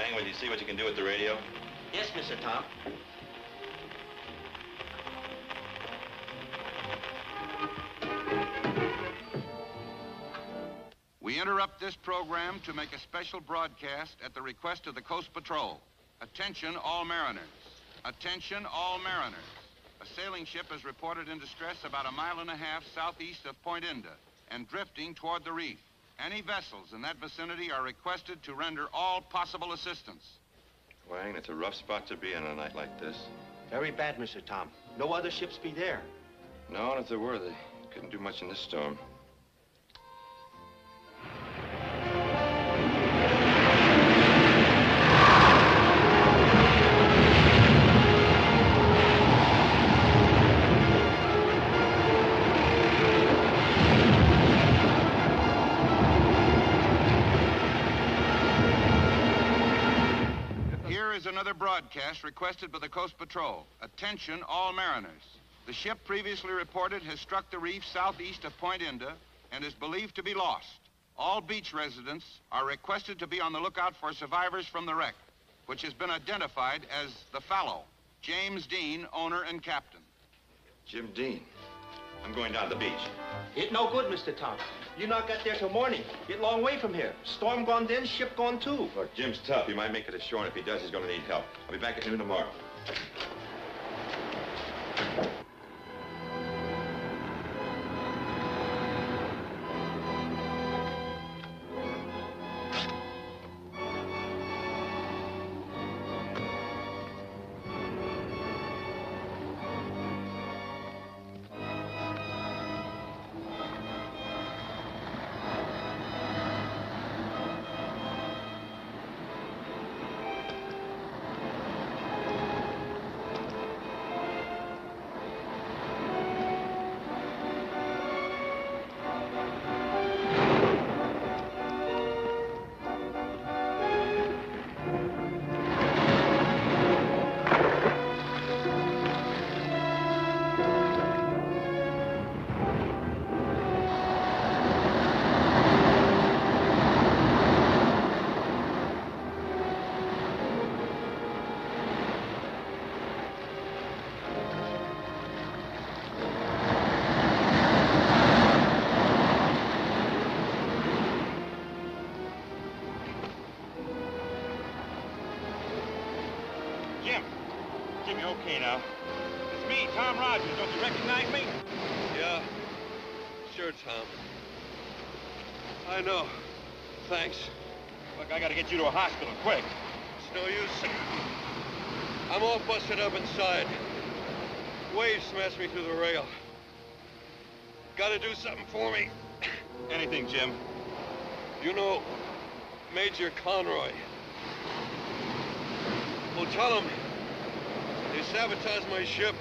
Wang, will you see what you can do with the radio? Yes, Mr. Tom. We interrupt this program to make a special broadcast at the request of the Coast Patrol. Attention, all mariners. Attention, all mariners. A sailing ship is reported in distress about 1.5 miles southeast of Point Inda and drifting toward the reef. Any vessels in that vicinity are requested to render all possible assistance. Wang, it's a rough spot to be in on a night like this. Very bad, Mr. Tom. No other ships be there. No, and if there were, they couldn't do much in this storm. Another broadcast requested by the Coast Patrol. Attention, all mariners. The ship previously reported has struck the reef southeast of Point Inda and is believed to be lost. All beach residents are requested to be on the lookout for survivors from the wreck, which has been identified as the Fallow. James Dean, owner and captain. Jim Dean. I'm going down to the beach. It no good, Mr. Tom. You not get there till morning. Get long way from here. Storm gone then, ship gone too. Look, Jim's tough. He might make it ashore, and if he does, he's going to need help. I'll be back at noon tomorrow. Okay now. It's me, Tom Rogers. Don't you recognize me? Yeah. Sure, Tom. I know. Thanks. Look, I gotta get you to a hospital quick. It's no use. I'm all busted up inside. Waves smashed me through the rail. Gotta do something for me. Anything, Jim. You know Major Conroy. Well, tell him they sabotaged my ship.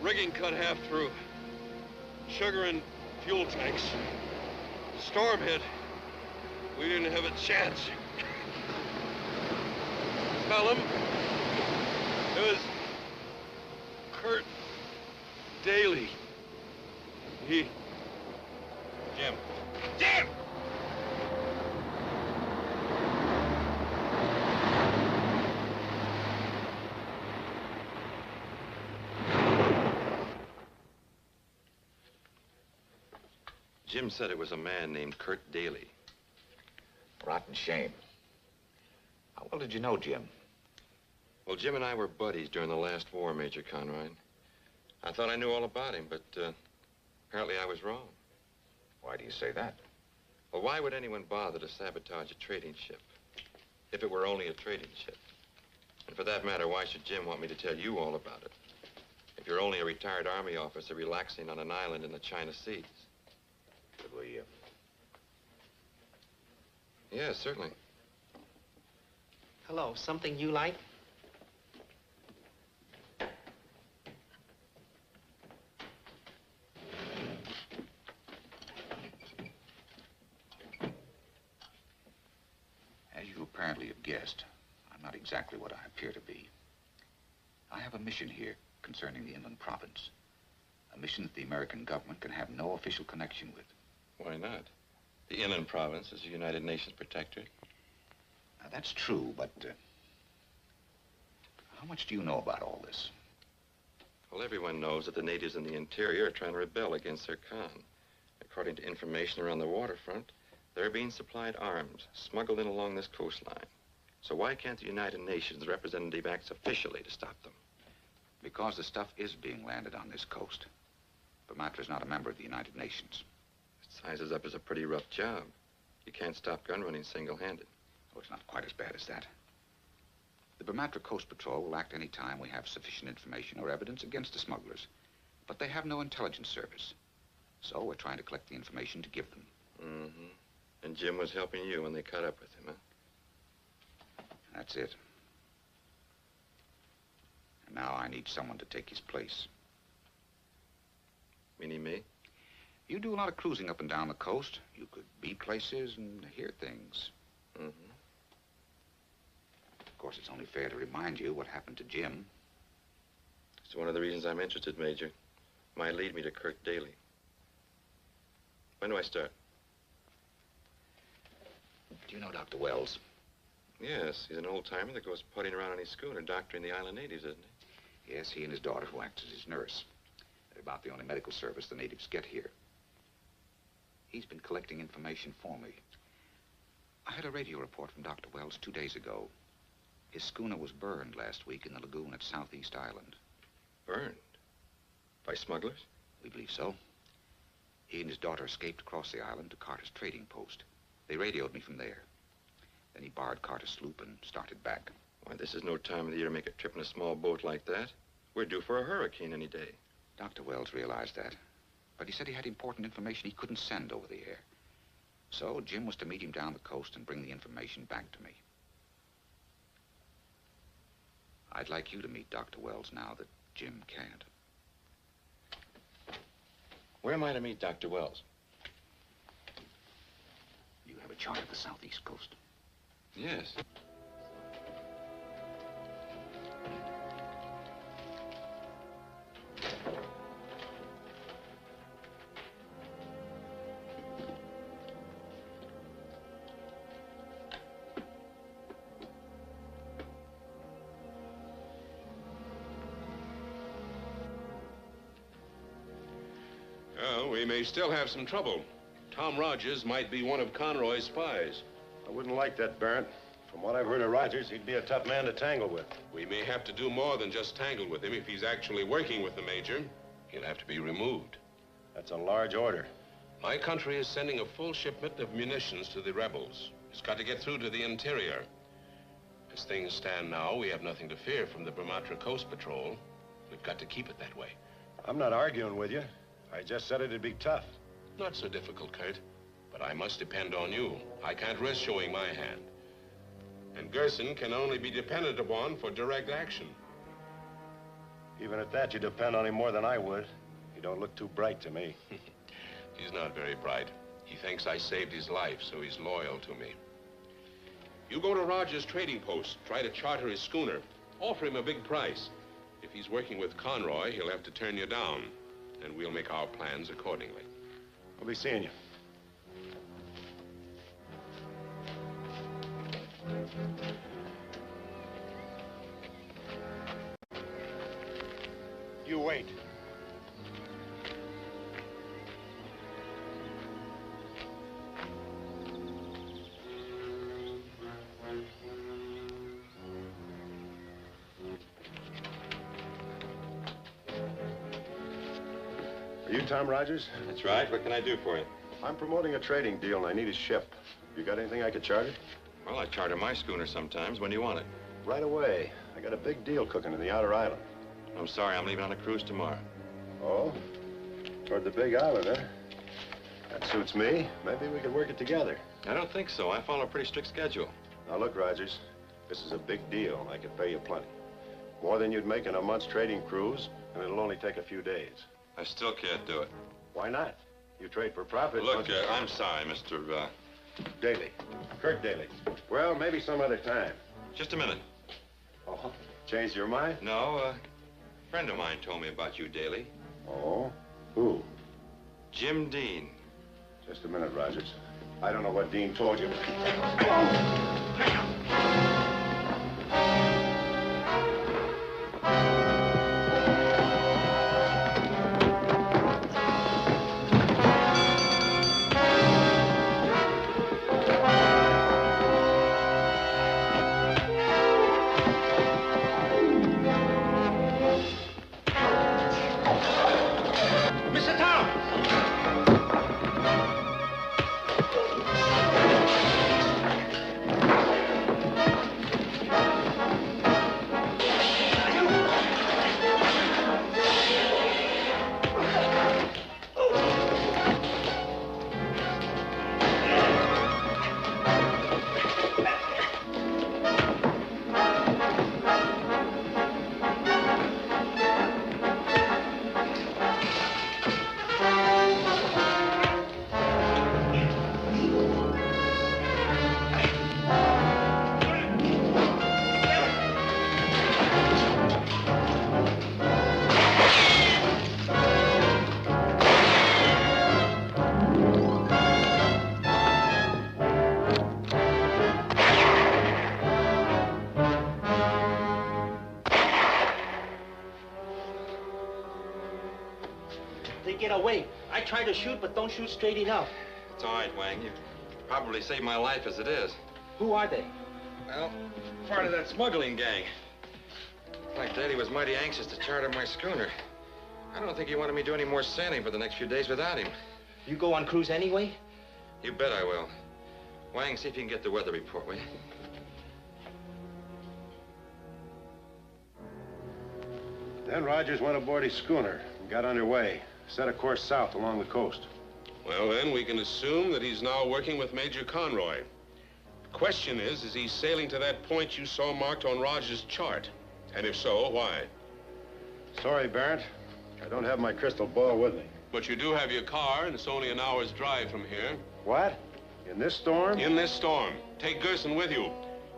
Rigging cut half through. Sugar and fuel tanks. Storm hit. We didn't have a chance. Tell him it was Kurt Daly. He... Jim. Jim! Jim said it was a man named Kurt Daly. Rotten shame. How well did you know Jim? Well, Jim and I were buddies during the last war, Major Conroy. I thought I knew all about him, but apparently I was wrong. Why do you say that? Well, why would anyone bother to sabotage a trading ship if it were only a trading ship? And for that matter, why should Jim want me to tell you all about it if you're only a retired Army officer relaxing on an island in the China Seas? Could we, Yeah, certainly. Hello, something you like? As you apparently have guessed, I'm not exactly what I appear to be. I have a mission here concerning the inland province. A mission that the American government can have no official connection with. Why not? The inland province is a United Nations protectorate. That's true, but how much do you know about all this? Well, everyone knows that the natives in the interior are trying to rebel against their Khan. According to information around the waterfront, they're being supplied arms, smuggled in along this coastline. So why can't the United Nations representative act officially to stop them? Because the stuff is being landed on this coast. Bermatra's not a member of the United Nations. It sizes up as a pretty rough job. You can't stop gun running single-handed. Oh, it's not quite as bad as that. The Bermatra Coast Patrol will act any time we have sufficient information or evidence against the smugglers. But they have no intelligence service. So we're trying to collect the information to give them. Mm-hmm. And Jim was helping you when they caught up with him, huh? That's it. And now I need someone to take his place. Meaning me? You do a lot of cruising up and down the coast. You could be places and hear things. Mm-hmm. Of course, it's only fair to remind you what happened to Jim. It's one of the reasons I'm interested, Major. Might lead me to Kurt Daly. When do I start? Do you know Dr. Wells? Yes, he's an old-timer that goes putting around on his schooner, doctoring the island natives, isn't he? Yes, he and his daughter, who acts as his nurse. They're about the only medical service the natives get here. He's been collecting information for me. I had a radio report from Dr. Wells 2 days ago. His schooner was burned last week in the lagoon at Southeast Island. Burned? By smugglers? We believe so. He and his daughter escaped across the island to Carter's trading post. They radioed me from there. Then he borrowed Carter's sloop and started back. Why, this is no time of the year to make a trip in a small boat like that. We're due for a hurricane any day. Dr. Wells realized that. But he said he had important information he couldn't send over the air. So Jim was to meet him down the coast and bring the information back to me. I'd like you to meet Dr. Wells now that Jim can't. Where am I to meet Dr. Wells? You have a chart of the southeast coast. Yes. Well, we may still have some trouble. Tom Rogers might be one of Conroy's spies. I wouldn't like that, Barrett. From what I've heard of Rogers, he'd be a tough man to tangle with. We may have to do more than just tangle with him. If he's actually working with the Major, he'll have to be removed. That's a large order. My country is sending a full shipment of munitions to the rebels. It's got to get through to the interior. As things stand now, we have nothing to fear from the Bermatra Coast Patrol. We've got to keep it that way. I'm not arguing with you. I just said it'd be tough. Not so difficult, Kurt. But I must depend on you. I can't risk showing my hand. And Gerson can only be depended upon for direct action. Even at that, you depend on him more than I would. He don't look too bright to me. He's not very bright. He thinks I saved his life, so he's loyal to me. You go to Rogers' trading post, try to charter his schooner. Offer him a big price. If he's working with Conroy, he'll have to turn you down. And we'll make our plans accordingly. I'll be seeing you. You wait. Are you Tom Rogers? That's right. What can I do for you? I'm promoting a trading deal and I need a ship. You got anything I could charter? Well, I charter my schooner sometimes. When do you want it? Right away. I got a big deal cooking in the outer island. I'm sorry, I'm leaving on a cruise tomorrow. Oh? Toward the big island, huh? That suits me. Maybe we could work it together. I don't think so. I follow a pretty strict schedule. Now look, Rogers, this is a big deal. I can pay you plenty. More than you'd make in a month's trading cruise, and it'll only take a few days. I still can't do it. Why not? You trade for profit. Look, I'm sorry, Mr. Daly. Kurt Daly. Well, maybe some other time. Just a minute. Oh, changed your mind? No, a friend of mine told me about you, Daly. Oh? Who? Jim Dean. Just a minute, Rogers. I don't know what Dean told you. Mr. Towne! They get away. I try to shoot, but don't shoot straight enough. It's all right, Wang. You probably saved my life as it is. Who are they? Well, part of that smuggling gang. In fact, Daddy was mighty anxious to charter my schooner. I don't think he wanted me to do any more sailing for the next few days without him. You go on cruise anyway? You bet I will. Wang, see if you can get the weather report, will you? Then Rogers went aboard his schooner and got underway. Set a course south along the coast. Well, then, we can assume that he's now working with Major Conroy. The question is he sailing to that point you saw marked on Rogers' chart? And if so, why? Sorry, Barrett. I don't have my crystal ball with me. But you do have your car, and it's only an hour's drive from here. What? In this storm? In this storm. Take Gerson with you.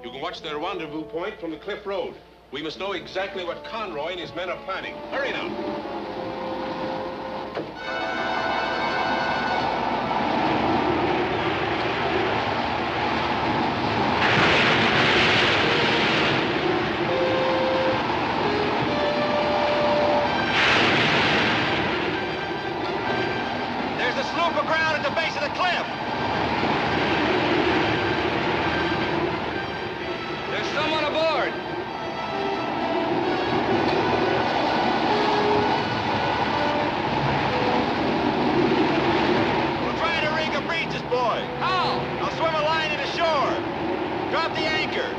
You can watch their rendezvous point from the cliff road. We must know exactly what Conroy and his men are planning. Hurry now. There's a sloop aground at the base of the cliff. There's someone aboard. We'll try to rig a breaches, boy. How? I'll swim a line in ashore. Drop the anchor.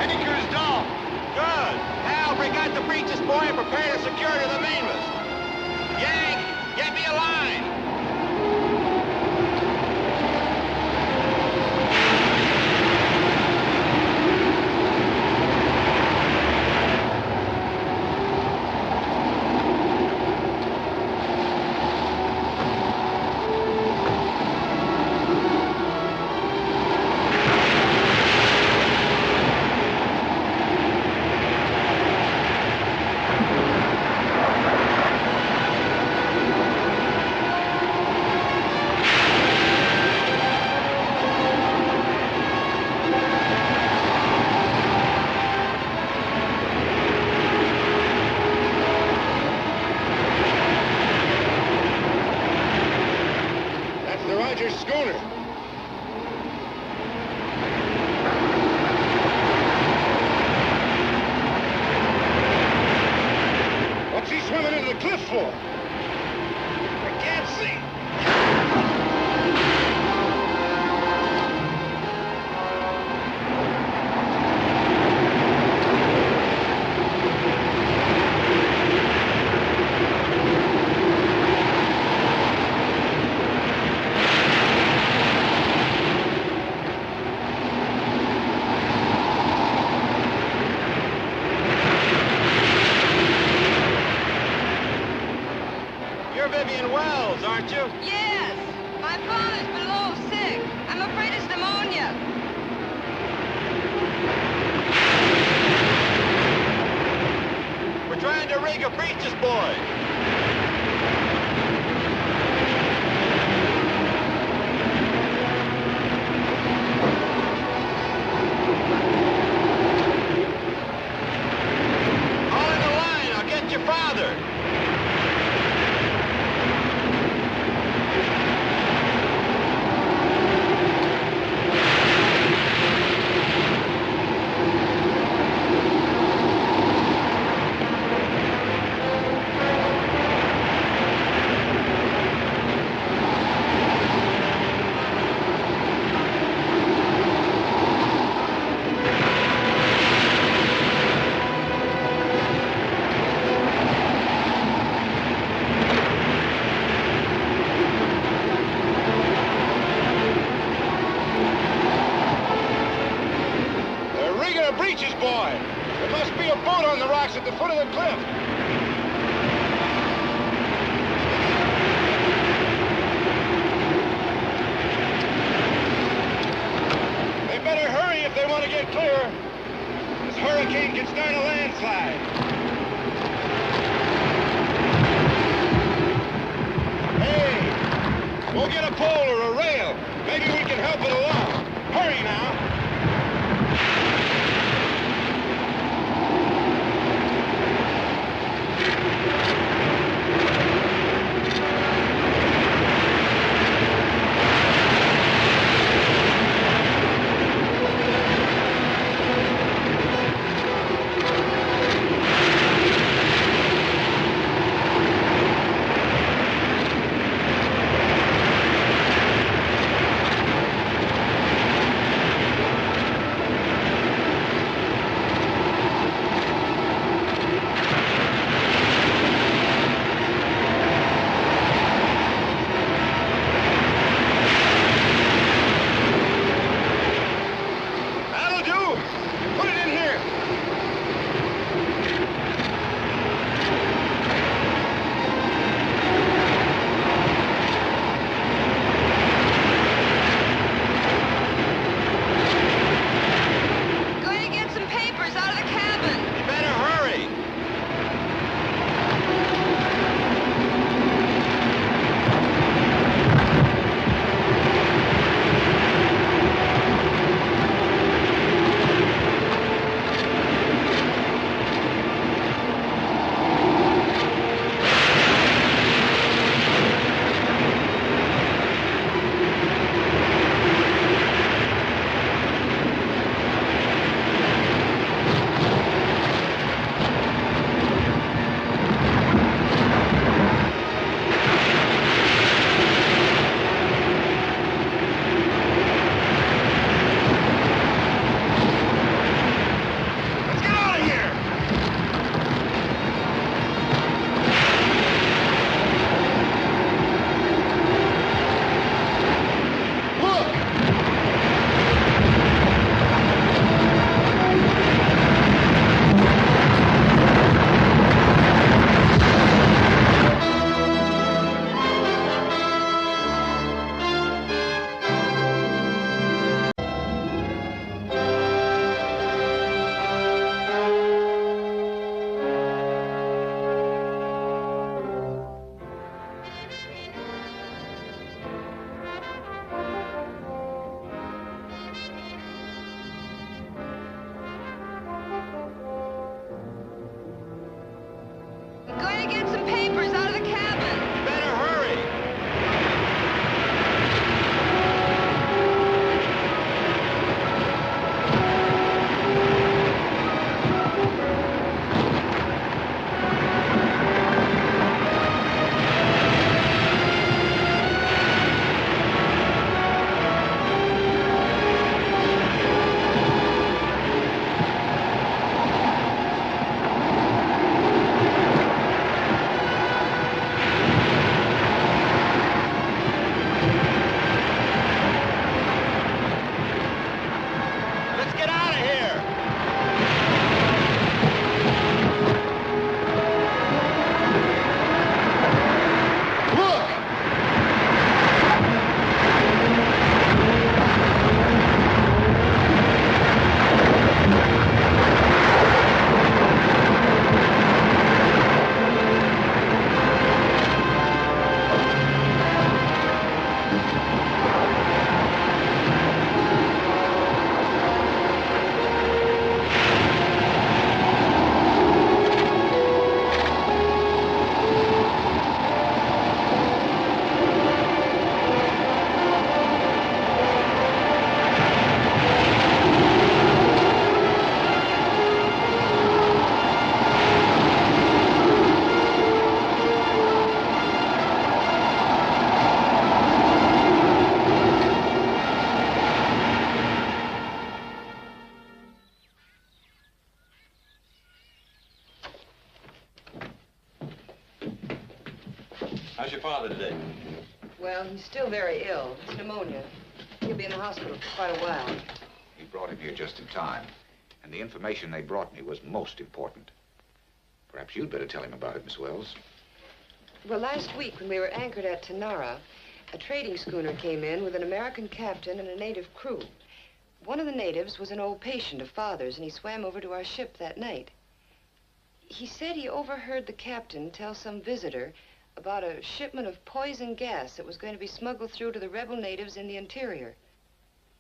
Any crew's dull. Good. Hal, break out the breaches, boy, and prepare to secure to the mainmast. Yank, get me a line. That's the Rogers schooner. What's he swimming into the cliff for? I can't see. You're Vivian Wells, aren't you? Yes. My father's below sick. I'm afraid it's pneumonia. rig a breeches boy. All in the line. I'll get your father. Breeches boy! There must be a boat on the rocks at the foot of the cliff. They better hurry if they want to get clear. This hurricane can start a landslide. Hey, we'll get a pole or a rail. Maybe we can help it along. Hurry now. How's your father today? Well, he's still very ill. It's pneumonia. He'll be in the hospital for quite a while. We brought him here just in time, and the information they brought me was most important. Perhaps you'd better tell him about it, Miss Wells. Well, last week when we were anchored at Tanara, a trading schooner came in with an American captain and a native crew. One of the natives was an old patient of father's, and he swam over to our ship that night. He said he overheard the captain tell some visitor about a shipment of poison gas that was going to be smuggled through to the rebel natives in the interior.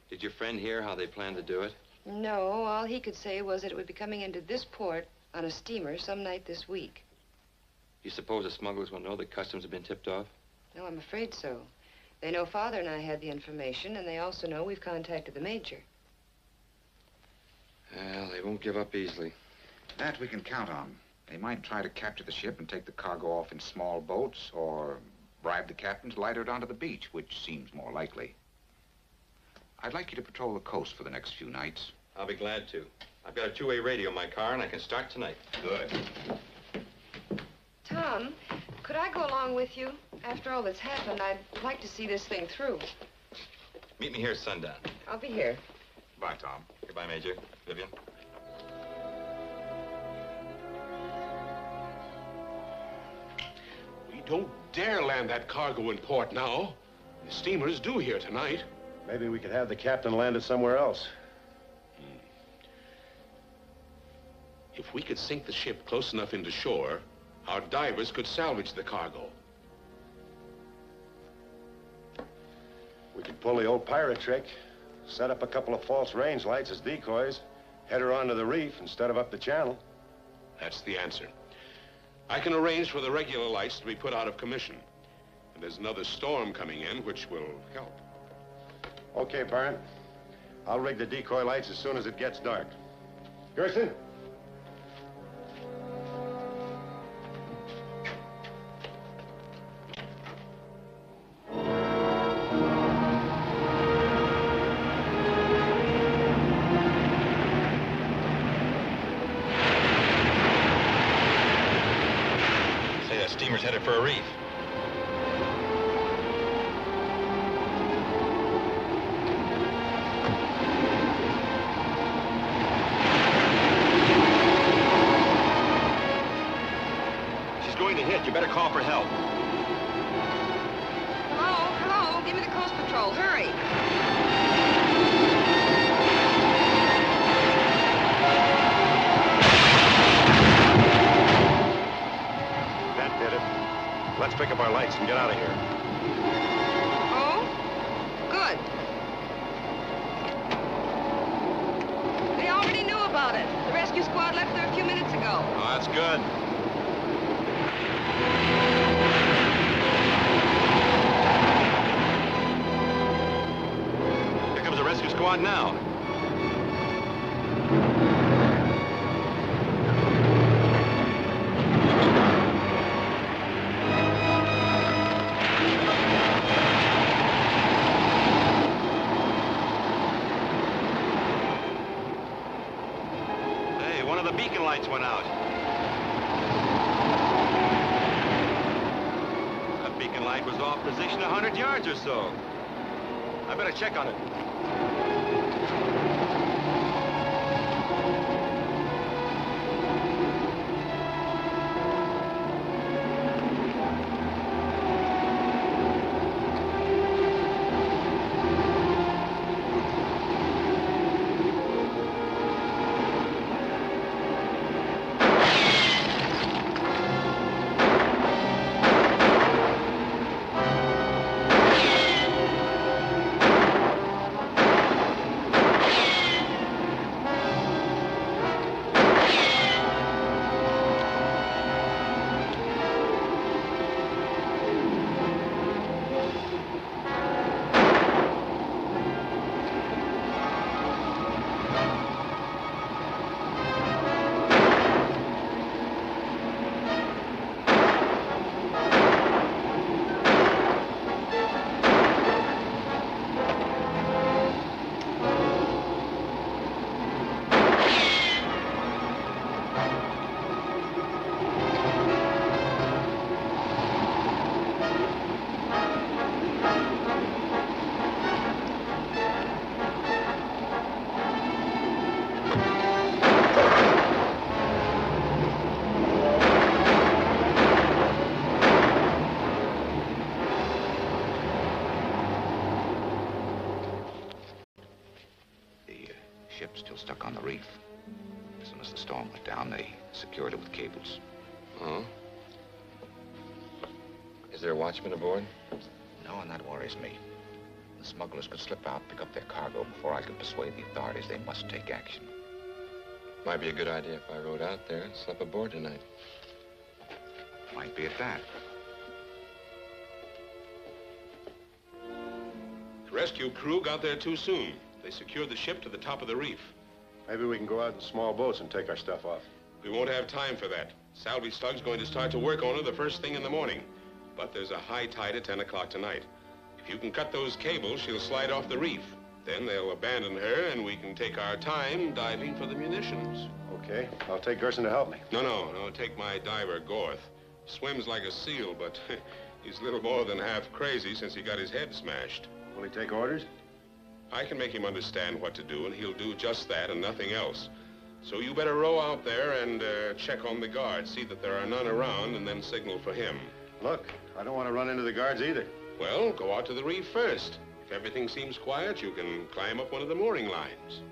Did your friend hear how they planned to do it? No, all he could say was that it would be coming into this port on a steamer some night this week. You suppose the smugglers will know that customs have been tipped off? No, I'm afraid so. They know Father and I had the information, and they also know we've contacted the Major. Well, they won't give up easily. That we can count on. They might try to capture the ship and take the cargo off in small boats, or bribe the captain to lighter it onto the beach, which seems more likely. I'd like you to patrol the coast for the next few nights. I'll be glad to. I've got a two-way radio in my car, and I can start tonight. Good. Tom, could I go along with you? After all that's happened, I'd like to see this thing through. Meet me here at sundown. I'll be here. Bye, Tom. Goodbye, Major. Vivian. We don't dare land that cargo in port now. The steamer's due here tonight. Maybe we could have the captain land it somewhere else. If we could sink the ship close enough into shore, our divers could salvage the cargo. We could pull the old pirate trick, set up a couple of false range lights as decoys, head her onto the reef instead of up the channel. That's the answer. I can arrange for the regular lights to be put out of commission. And there's another storm coming in, which will help. Okay, Barn. I'll rig the decoy lights as soon as it gets dark. Gerson? Say, that steamer's headed for a reef. You better call for help. Hello, hello, give me the Coast Patrol, hurry. That did it. Let's pick up our lights and get out of here. Oh? Good. They already knew about it. The rescue squad left there a few minutes ago. Oh, that's good. Here comes the rescue squad now. Hey, one of the beacon lights went out. That beacon light was off position 100 yards or so. I better check on it. ship still stuck on the reef. As soon as the storm went down, they secured it with cables. Oh? Is there a watchman aboard? No, and that worries me. The smugglers could slip out, pick up their cargo before I could persuade the authorities they must take action. Might be a good idea if I rode out there and slept aboard tonight. Might be at that. The rescue crew got there too soon. They secured the ship to the top of the reef. Maybe we can go out in small boats and take our stuff off. We won't have time for that. Salvy Slug's going to start to work on her the first thing in the morning. But there's a high tide at 10 o'clock tonight. If you can cut those cables, she'll slide off the reef. Then they'll abandon her, and we can take our time diving for the munitions. Okay, I'll take Gerson to help me. No, take my diver, Gorth. Swims like a seal, but he's little more than half crazy since he got his head smashed. Will he take orders? I can make him understand what to do, and he'll do just that and nothing else. So you better row out there and check on the guards, see that there are none around, and then signal for him. Look, I don't want to run into the guards either. Well, go out to the reef first. If everything seems quiet, you can climb up one of the mooring lines.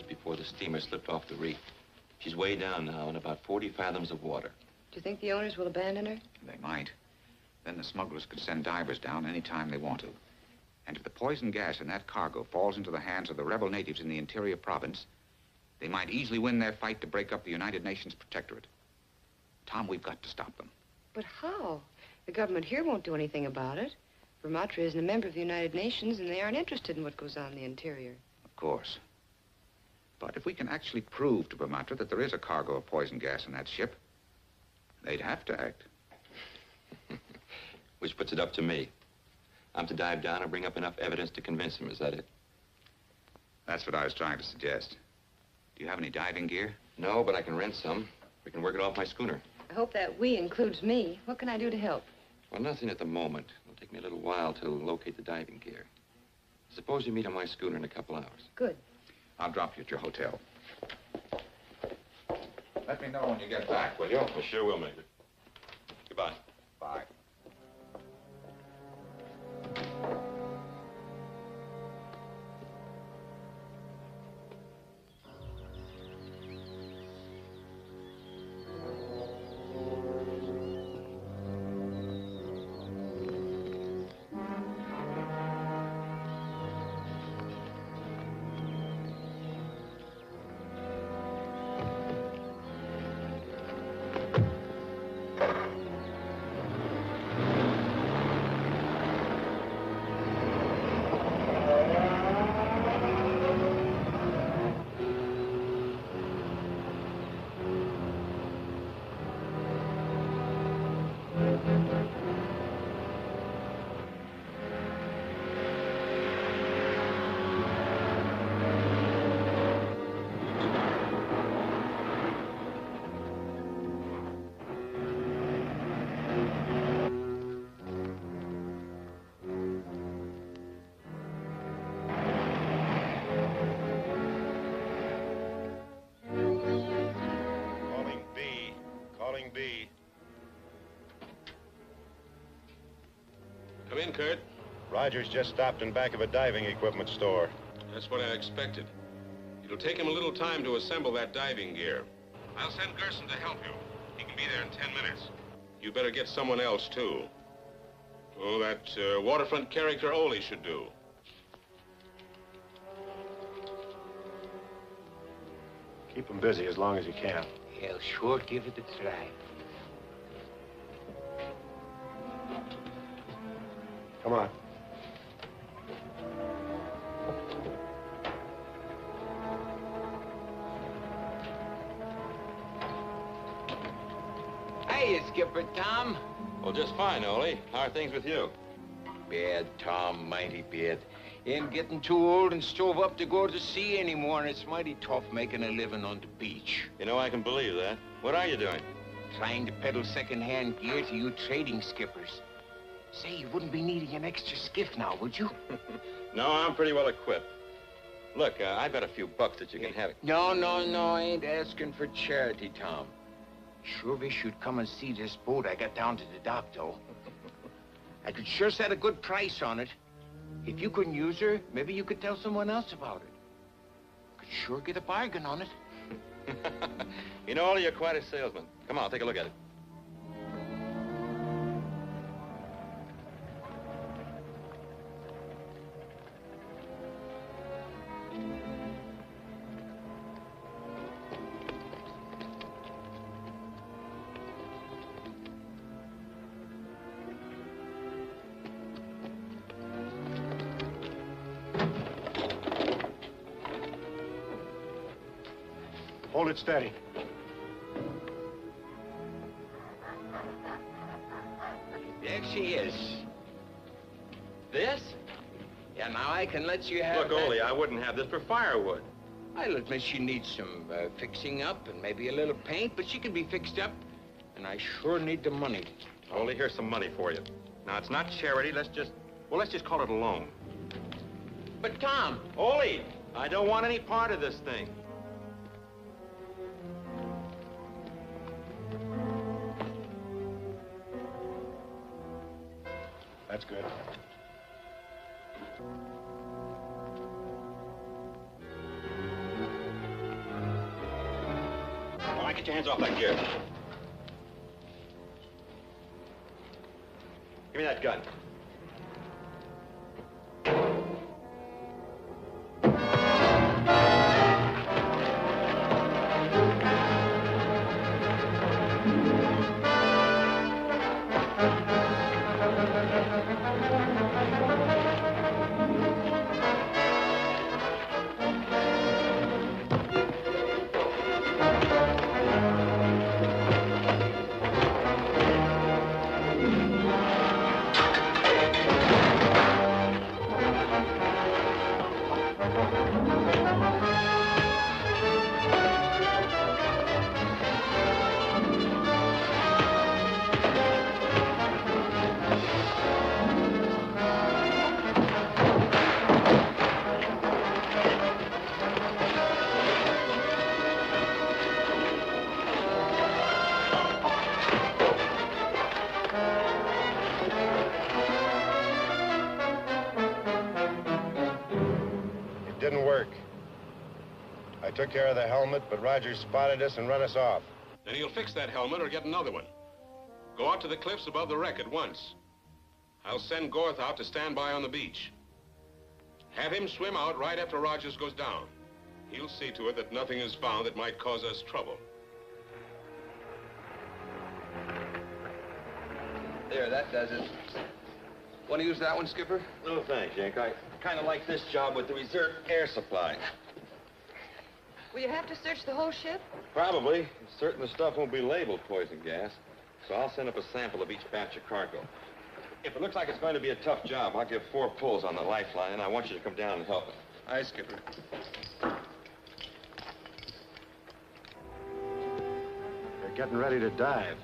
before the steamer slipped off the reef. She's way down now in about 40 fathoms of water. Do you think the owners will abandon her? They might. Then the smugglers could send divers down any time they want to. And if the poison gas in that cargo falls into the hands of the rebel natives in the interior province, they might easily win their fight to break up the United Nations Protectorate. Tom, we've got to stop them. But how? The government here won't do anything about it. Vermont isn't a member of the United Nations, and they aren't interested in what goes on in the interior. Of course. But if we can actually prove to Vermont that there is a cargo of poison gas in that ship, they'd have to act. Which puts it up to me. I'm to dive down and bring up enough evidence to convince him, is that it? That's what I was trying to suggest. Do you have any diving gear? No, but I can rent some. We can work it off my schooner. I hope that we includes me. What can I do to help? Well, nothing at the moment. It'll take me a little while to locate the diving gear. Suppose you meet on my schooner in a couple hours. Good. I'll drop you at your hotel. Let me know when you get back, will you? I sure will, Major. Goodbye. Bye. Come in, Kurt. Roger's just stopped in back of a diving equipment store. That's what I expected. It'll take him a little time to assemble that diving gear. I'll send Gerson to help you. He can be there in 10 minutes. You better get someone else, too. Oh, that waterfront character Ole should do. Keep him busy as long as you can. He'll sure give it a try. Come on. Hiya, Skipper Tom. Well, just fine, Ole. How are things with you? Bad, Tom, mighty bad. Ain't getting too old and stove up to go to sea anymore, and it's mighty tough making a living on the beach. You know, I can believe that. What are you doing? Trying to peddle second-hand gear to you trading skippers. Say, you wouldn't be needing an extra skiff now, would you? No, I'm pretty well equipped. Look, I've got a few bucks that you can have. No, I ain't asking for charity, Tom. Sure wish you'd come and see this boat I got down to the dock, though. I could sure set a good price on it. If you couldn't use her, maybe you could tell someone else about it. Could sure get a bargain on it. You know, Ole, you're quite a salesman. Come on, take a look at it. Hold it steady. There she is. This? Yeah, now I can let you have Look, that. Ole, I wouldn't have this for firewood. I'll admit she needs some fixing up and maybe a little paint, but she can be fixed up. And I sure need the money. Ole, here's some money for you. Now, it's not charity. Let's just call it a loan. But, Tom... Ole, I don't want any part of this thing. That's good. get your hands off that gear. Give me that gun. Didn't work. I took care of the helmet, but Rogers spotted us and run us off. Then he'll fix that helmet or get another one. Go out to the cliffs above the wreck at once. I'll send Gorth out to stand by on the beach. Have him swim out right after Rogers goes down. He'll see to it that nothing is found that might cause us trouble. There, that does it. Want to use that one, Skipper? No, thanks, Yank. I kind of like this job with the reserve air supply. Will you have to search the whole ship? Probably. Certain the stuff won't be labeled poison gas. So I'll send up a sample of each batch of cargo. If it looks like it's going to be a tough job, I'll give 4 pulls on the lifeline, and I want you to come down and help me. Aye, Skipper. They're getting ready to dive.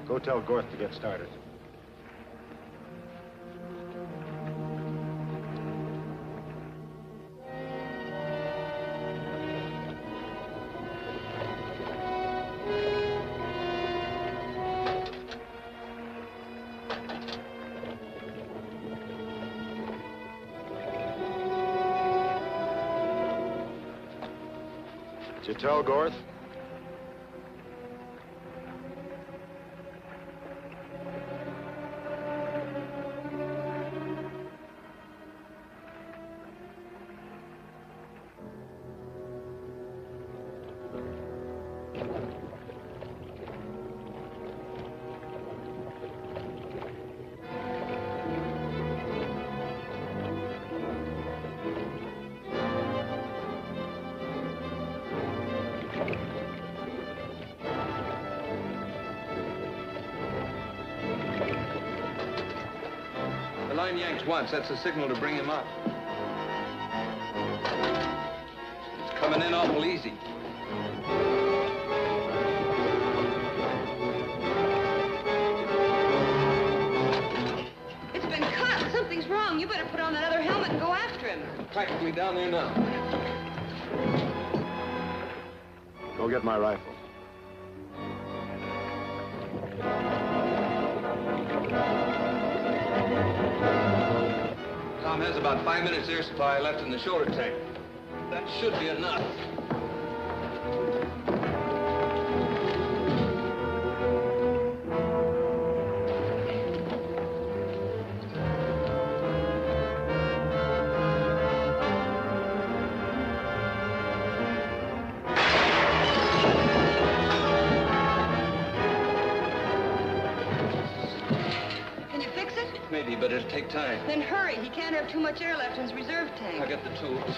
Go tell Gorth to get started. Did you tell Gorth? The line yanks once. That's a signal to bring him up. It's coming in awful easy. It's been cut. Something's wrong. You better put on that other helmet and go after him. Practically down there now. Go get my rifle. Tom has about 5 minutes air supply left in the shoulder tank. That should be enough. Can you fix it? Maybe, but it'll take time. Then hurry. He can't have too much air left in his reserve tank. I got the tools.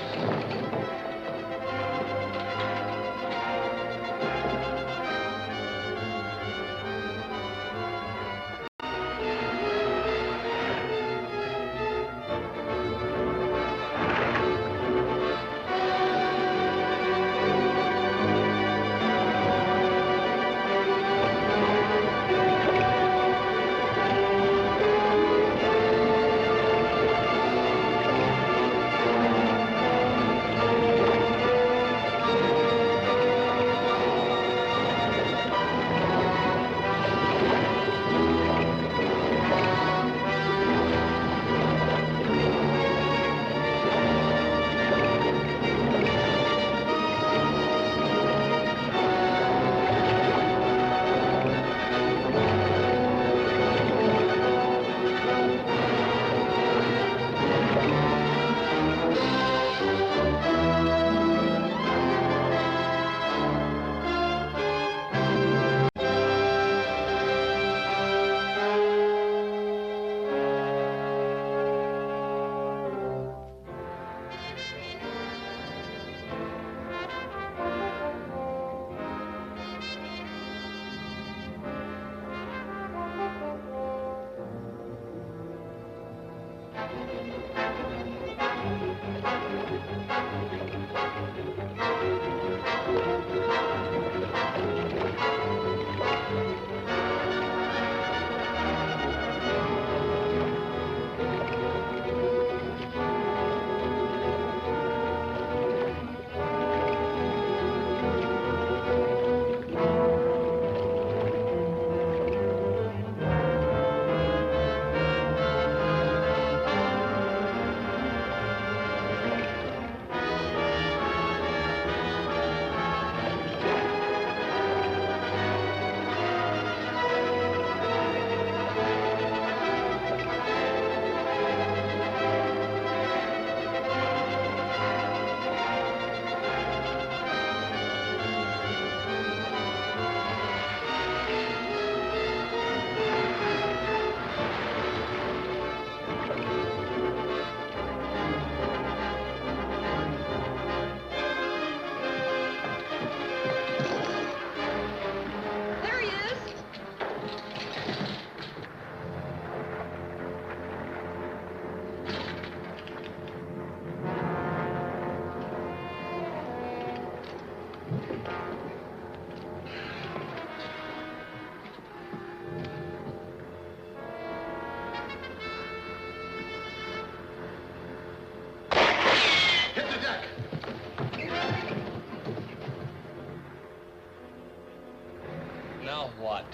Now what?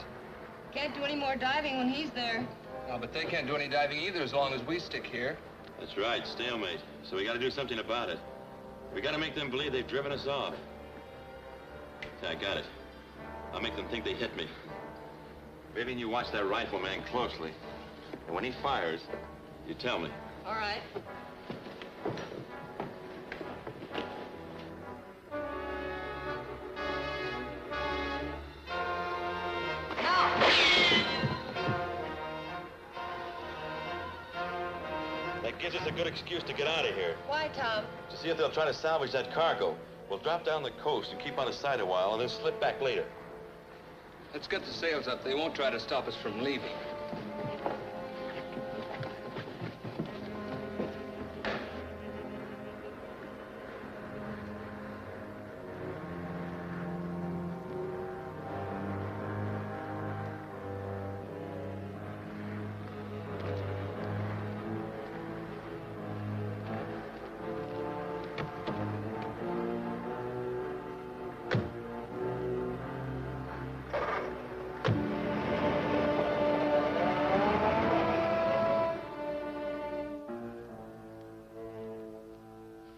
Can't do any more diving when he's there. No, but they can't do any diving either as long as we stick here. That's right, stalemate. So we got to do something about it. We got to make them believe they've driven us off. I got it. I'll make them think they hit me. Vivian, you watch that rifleman closely. And when he fires, you tell me. All right. That gives us a good excuse to get out of here. Why, Tom? To see if they'll try to salvage that cargo. We'll drop down the coast and keep on the side a while and then slip back later. Let's get the sails up. They won't try to stop us from leaving.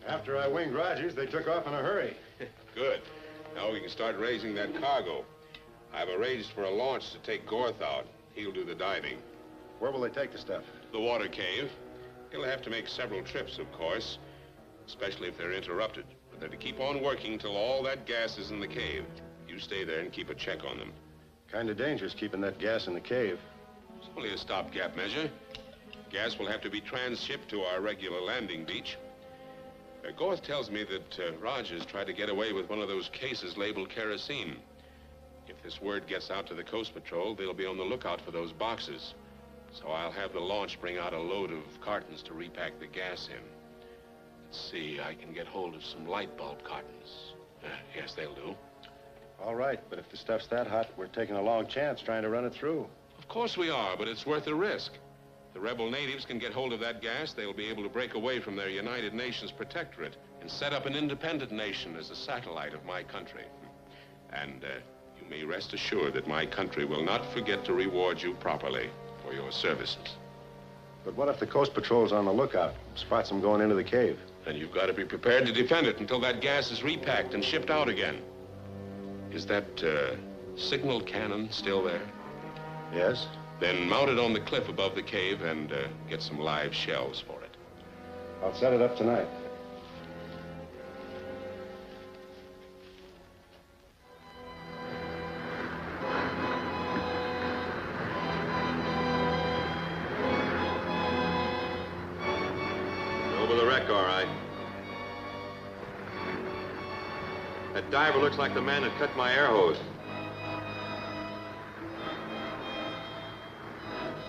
After I winged Rogers, they took off in a hurry. Good. Now we can start raising that cargo. I've arranged for a launch to take Gorth out. He'll do the diving. Where will they take the stuff? The water cave. He'll have to make several trips, of course, especially if they're interrupted. But they're to keep on working till all that gas is in the cave. You stay there and keep a check on them. Kind of dangerous keeping that gas in the cave. It's only a stopgap measure. Gas will have to be transshipped to our regular landing beach. Gorth tells me that Rogers tried to get away with one of those cases labeled kerosene. If this word gets out to the Coast Patrol, they'll be on the lookout for those boxes. So I'll have the launch bring out a load of cartons to repack the gas in. Let's see, I can get hold of some light bulb cartons. Yes, they'll do. All right, but if the stuff's that hot, we're taking a long chance trying to run it through. Of course we are, but it's worth the risk. The rebel natives can get hold of that gas, they'll be able to break away from their United Nations protectorate and set up an independent nation as a satellite of my country. And you may rest assured that my country will not forget to reward you properly for your services. But what if the Coast Patrol's on the lookout, spots them going into the cave? Then you've got to be prepared to defend it until that gas is repacked and shipped out again. Is that signal cannon still there? Yes. Then mount it on the cliff above the cave and get some live shells for it. I'll set it up tonight. Over the wreck, all right. That diver looks like the man that cut my air hose.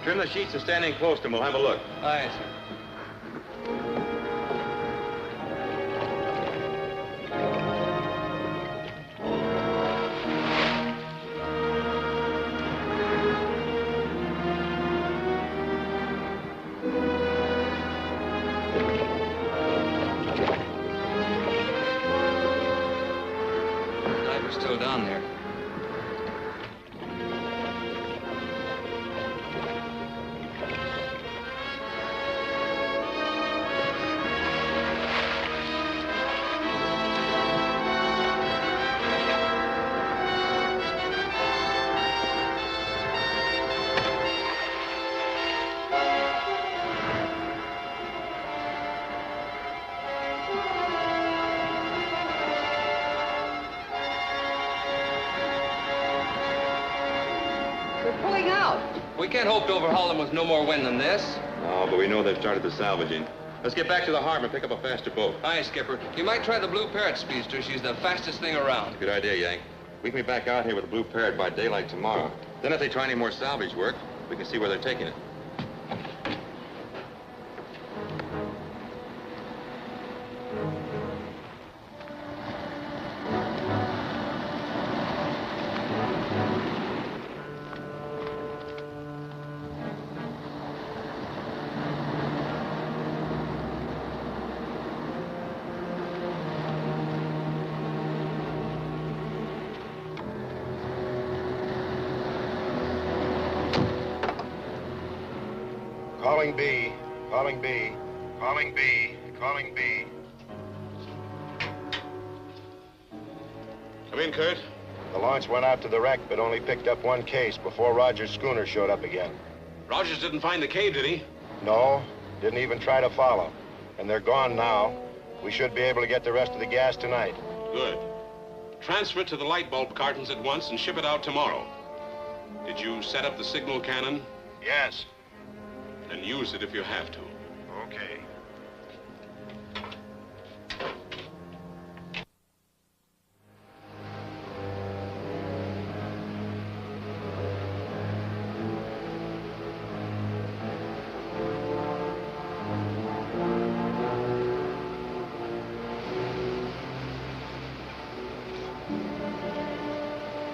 Trim the sheets and stand in close to him. We'll have a look. Aye, sir. The diver's still down there. We can't hope to overhaul them with no more wind than this. No, but we know they've started the salvaging. Let's get back to the harbor and pick up a faster boat. Aye, Skipper. You might try the Blue Parrot speedster. She's the fastest thing around. Good idea, Yank. We can be back out here with the Blue Parrot by daylight tomorrow. Then if they try any more salvage work, we can see where they're taking it. Calling B. Calling B. Calling B. Calling B. Come in, Kurt. The launch went out to the wreck, but only picked up one case before Rogers' schooner showed up again. Rogers didn't find the cave, did he? No, didn't even try to follow. And they're gone now. We should be able to get the rest of the gas tonight. Good. Transfer it to the light bulb cartons at once and ship it out tomorrow. Did you set up the signal cannon? Yes. Then use it if you have to. Okay.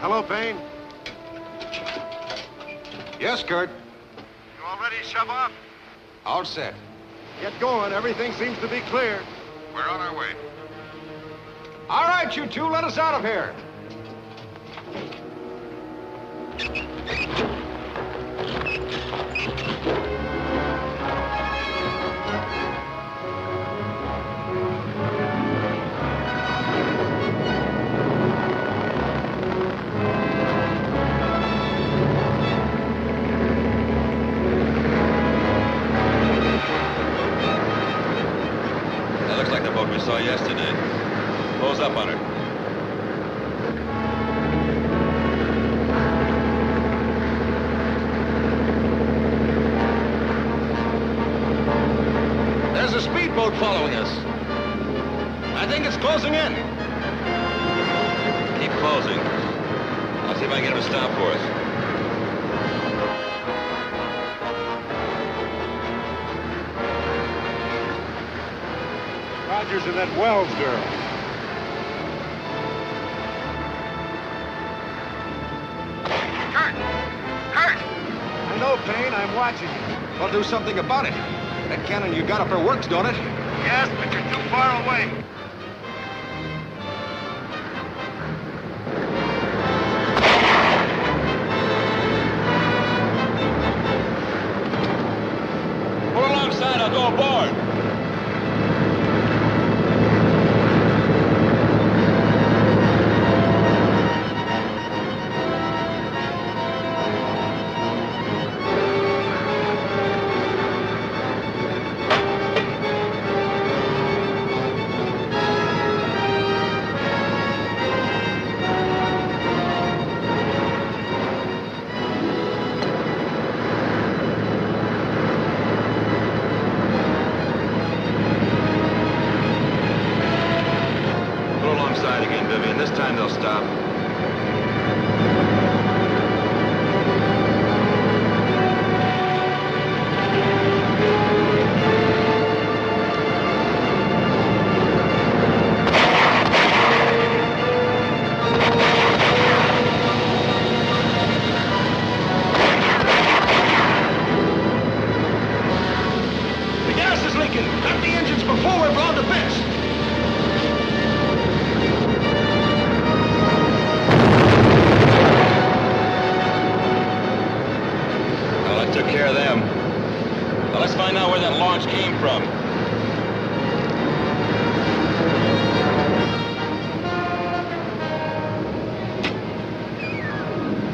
Hello, Payne. Yes, Kurt. You all ready to shove off? All set. Get going. Everything seems to be clear. We're on our way. All right, you two, let us out of here. That looks like the boat we saw yesterday. Close up on her. There's a speedboat following us. I think it's closing in. Keep closing. I'll see if I can get him to stop for us. Rogers and that Wells girl. Kurt! Kurt! I know, Payne. I'm watching you. Well, do something about it. That cannon you got up there works, don't it? Yes, but you're too far away. Pull alongside, I'll go aboard. Pull alongside again, Vivian. This time they'll stop. The gas is leaking. Cut the engines before we're blown to bits. Well, that took care of them. Now let's find out where that launch came from.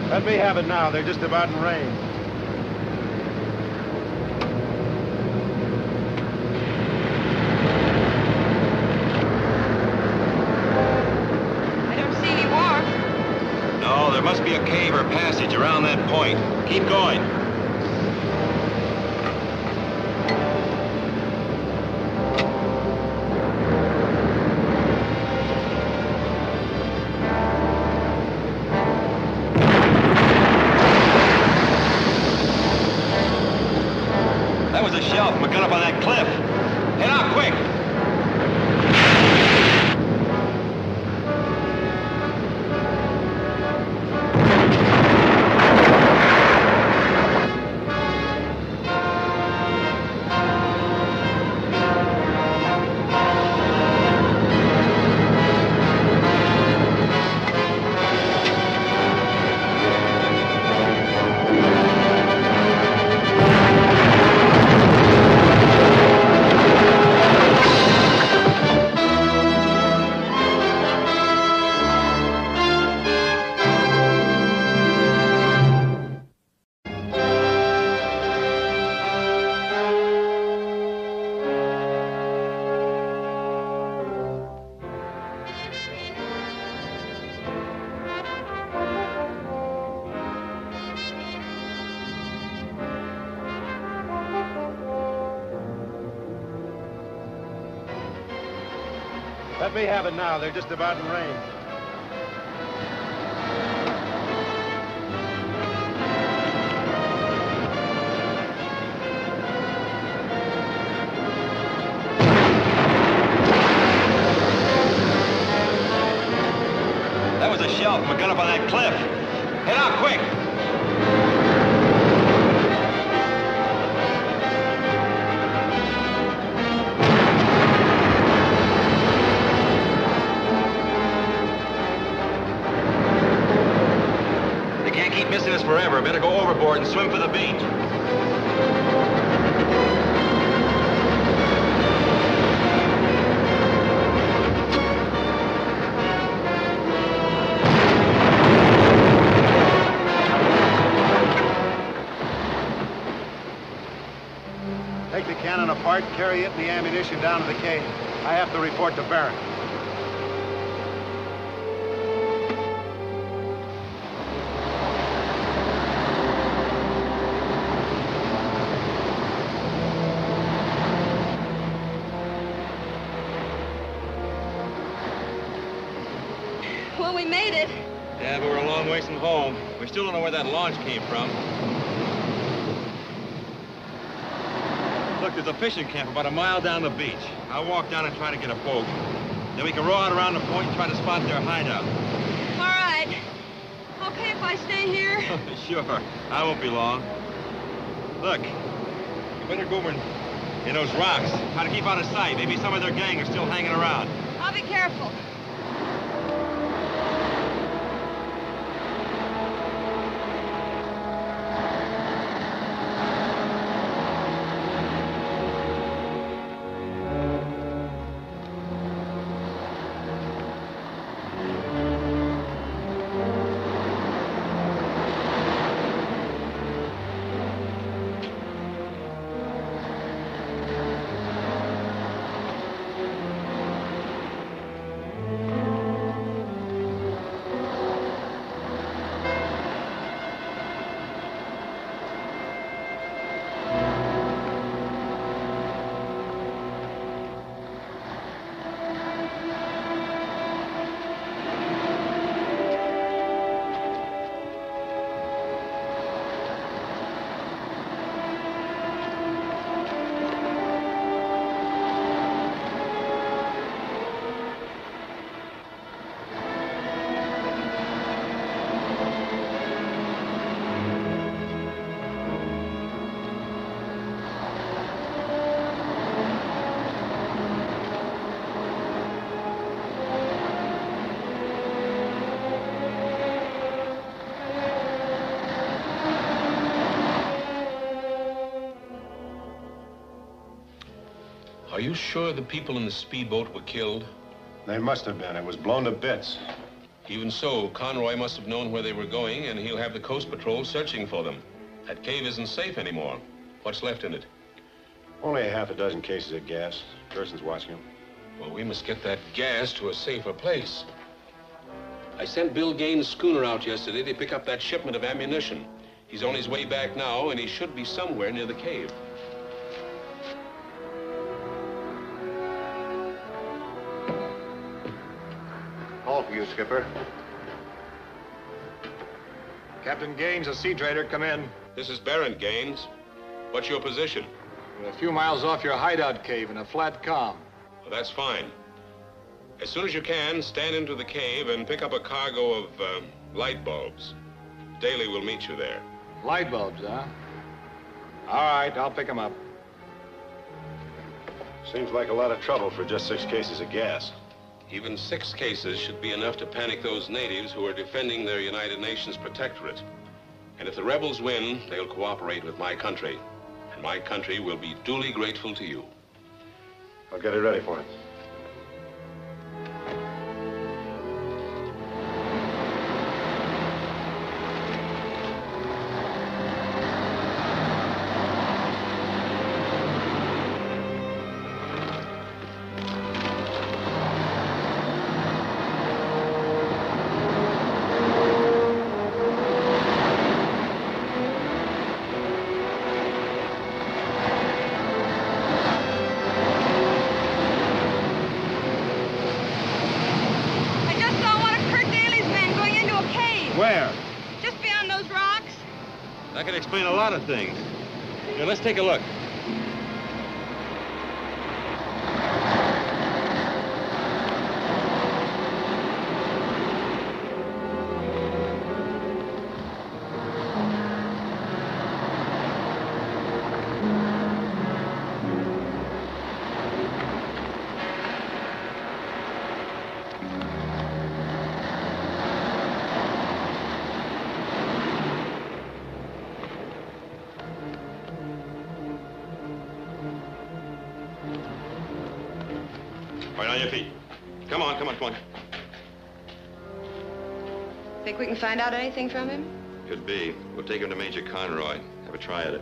Let me have it now. They're just about in range. I don't see any wharf. No, there must be a cave or passage around that point. Keep going. That was a shell from a gun up on that cliff. Head out quick. Let me have it now. They're just about in range. That was a shell from a gun up on that cliff. Head out quick. They can't keep missing us forever. Better go overboard and swim for the beach. Take the cannon apart, carry it and the ammunition down to the cave. I have to report to Barron. Well, we made it. Yeah, but we're a long ways from home. We still don't know where that launch came from. Look, there's a fishing camp about a mile down the beach. I'll walk down and try to get a boat. Then we can row out around the point and try to spot their hideout. All right. Okay if I stay here? Sure. I won't be long. Look, you better go over in those rocks. Try to keep out of sight. Maybe some of their gang are still hanging around. I'll be careful. Are you sure the people in the speedboat were killed? They must have been. It was blown to bits. Even so, Conroy must have known where they were going, and he'll have the Coast Patrol searching for them. That cave isn't safe anymore. What's left in it? Only a half a dozen cases of gas. Gerson's watching them. Well, we must get that gas to a safer place. I sent Bill Gaines' schooner out yesterday to pick up that shipment of ammunition. He's on his way back now, and he should be somewhere near the cave. Call for you, Skipper. Captain Gaines, a sea trader, come in. This is Barron, Gaines. What's your position? We're a few miles off your hideout cave in a flat calm. Well, that's fine. As soon as you can, stand into the cave and pick up a cargo of light bulbs. Daly will meet you there. Light bulbs, huh? All right, I'll pick them up. Seems like a lot of trouble for just 6 cases of gas. Even 6 cases should be enough to panic those natives who are defending their United Nations protectorate. And if the rebels win, they'll cooperate with my country. And my country will be duly grateful to you. I'll get it ready for him. Where? Just beyond those rocks. That could explain a lot of things. Here, let's take a look. All right, on your feet. Come on, come on, come on. Think we can find out anything from him? Could be. We'll take him to Major Conroy. Have a try at it.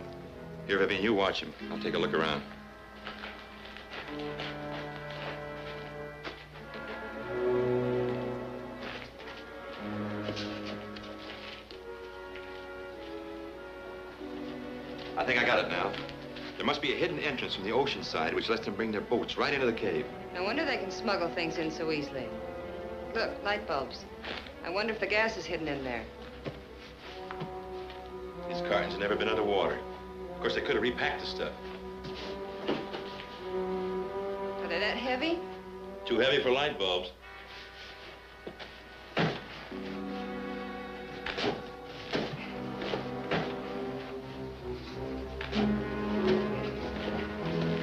Here, Vivian, you watch him. I'll take a look around. I think I got it now. There must be a hidden entrance from the ocean side which lets them bring their boats right into the cave. No wonder they can smuggle things in so easily. Look, light bulbs. I wonder if the gas is hidden in there. These cartons have never been underwater. Of course, they could have repacked the stuff. Are they that heavy? Too heavy for light bulbs.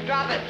Drop it.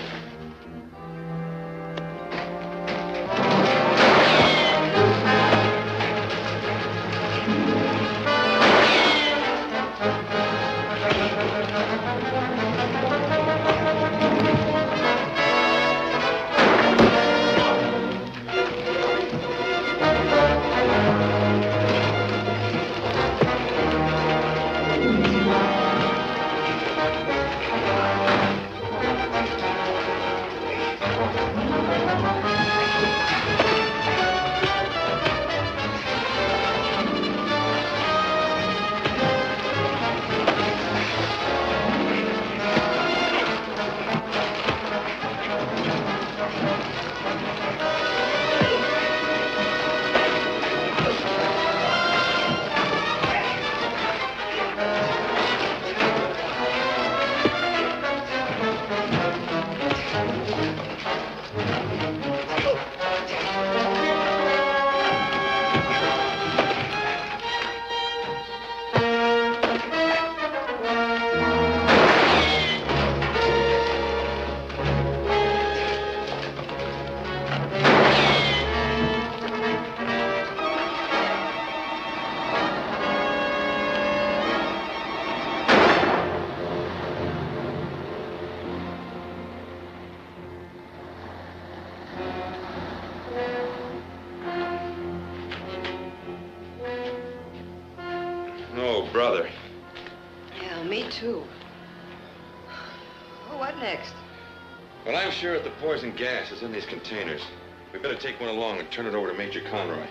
Oh, brother. Yeah, me too. Oh, what next? Well, I'm sure that the poison gas is in these containers. We better take one along and turn it over to Major Conroy.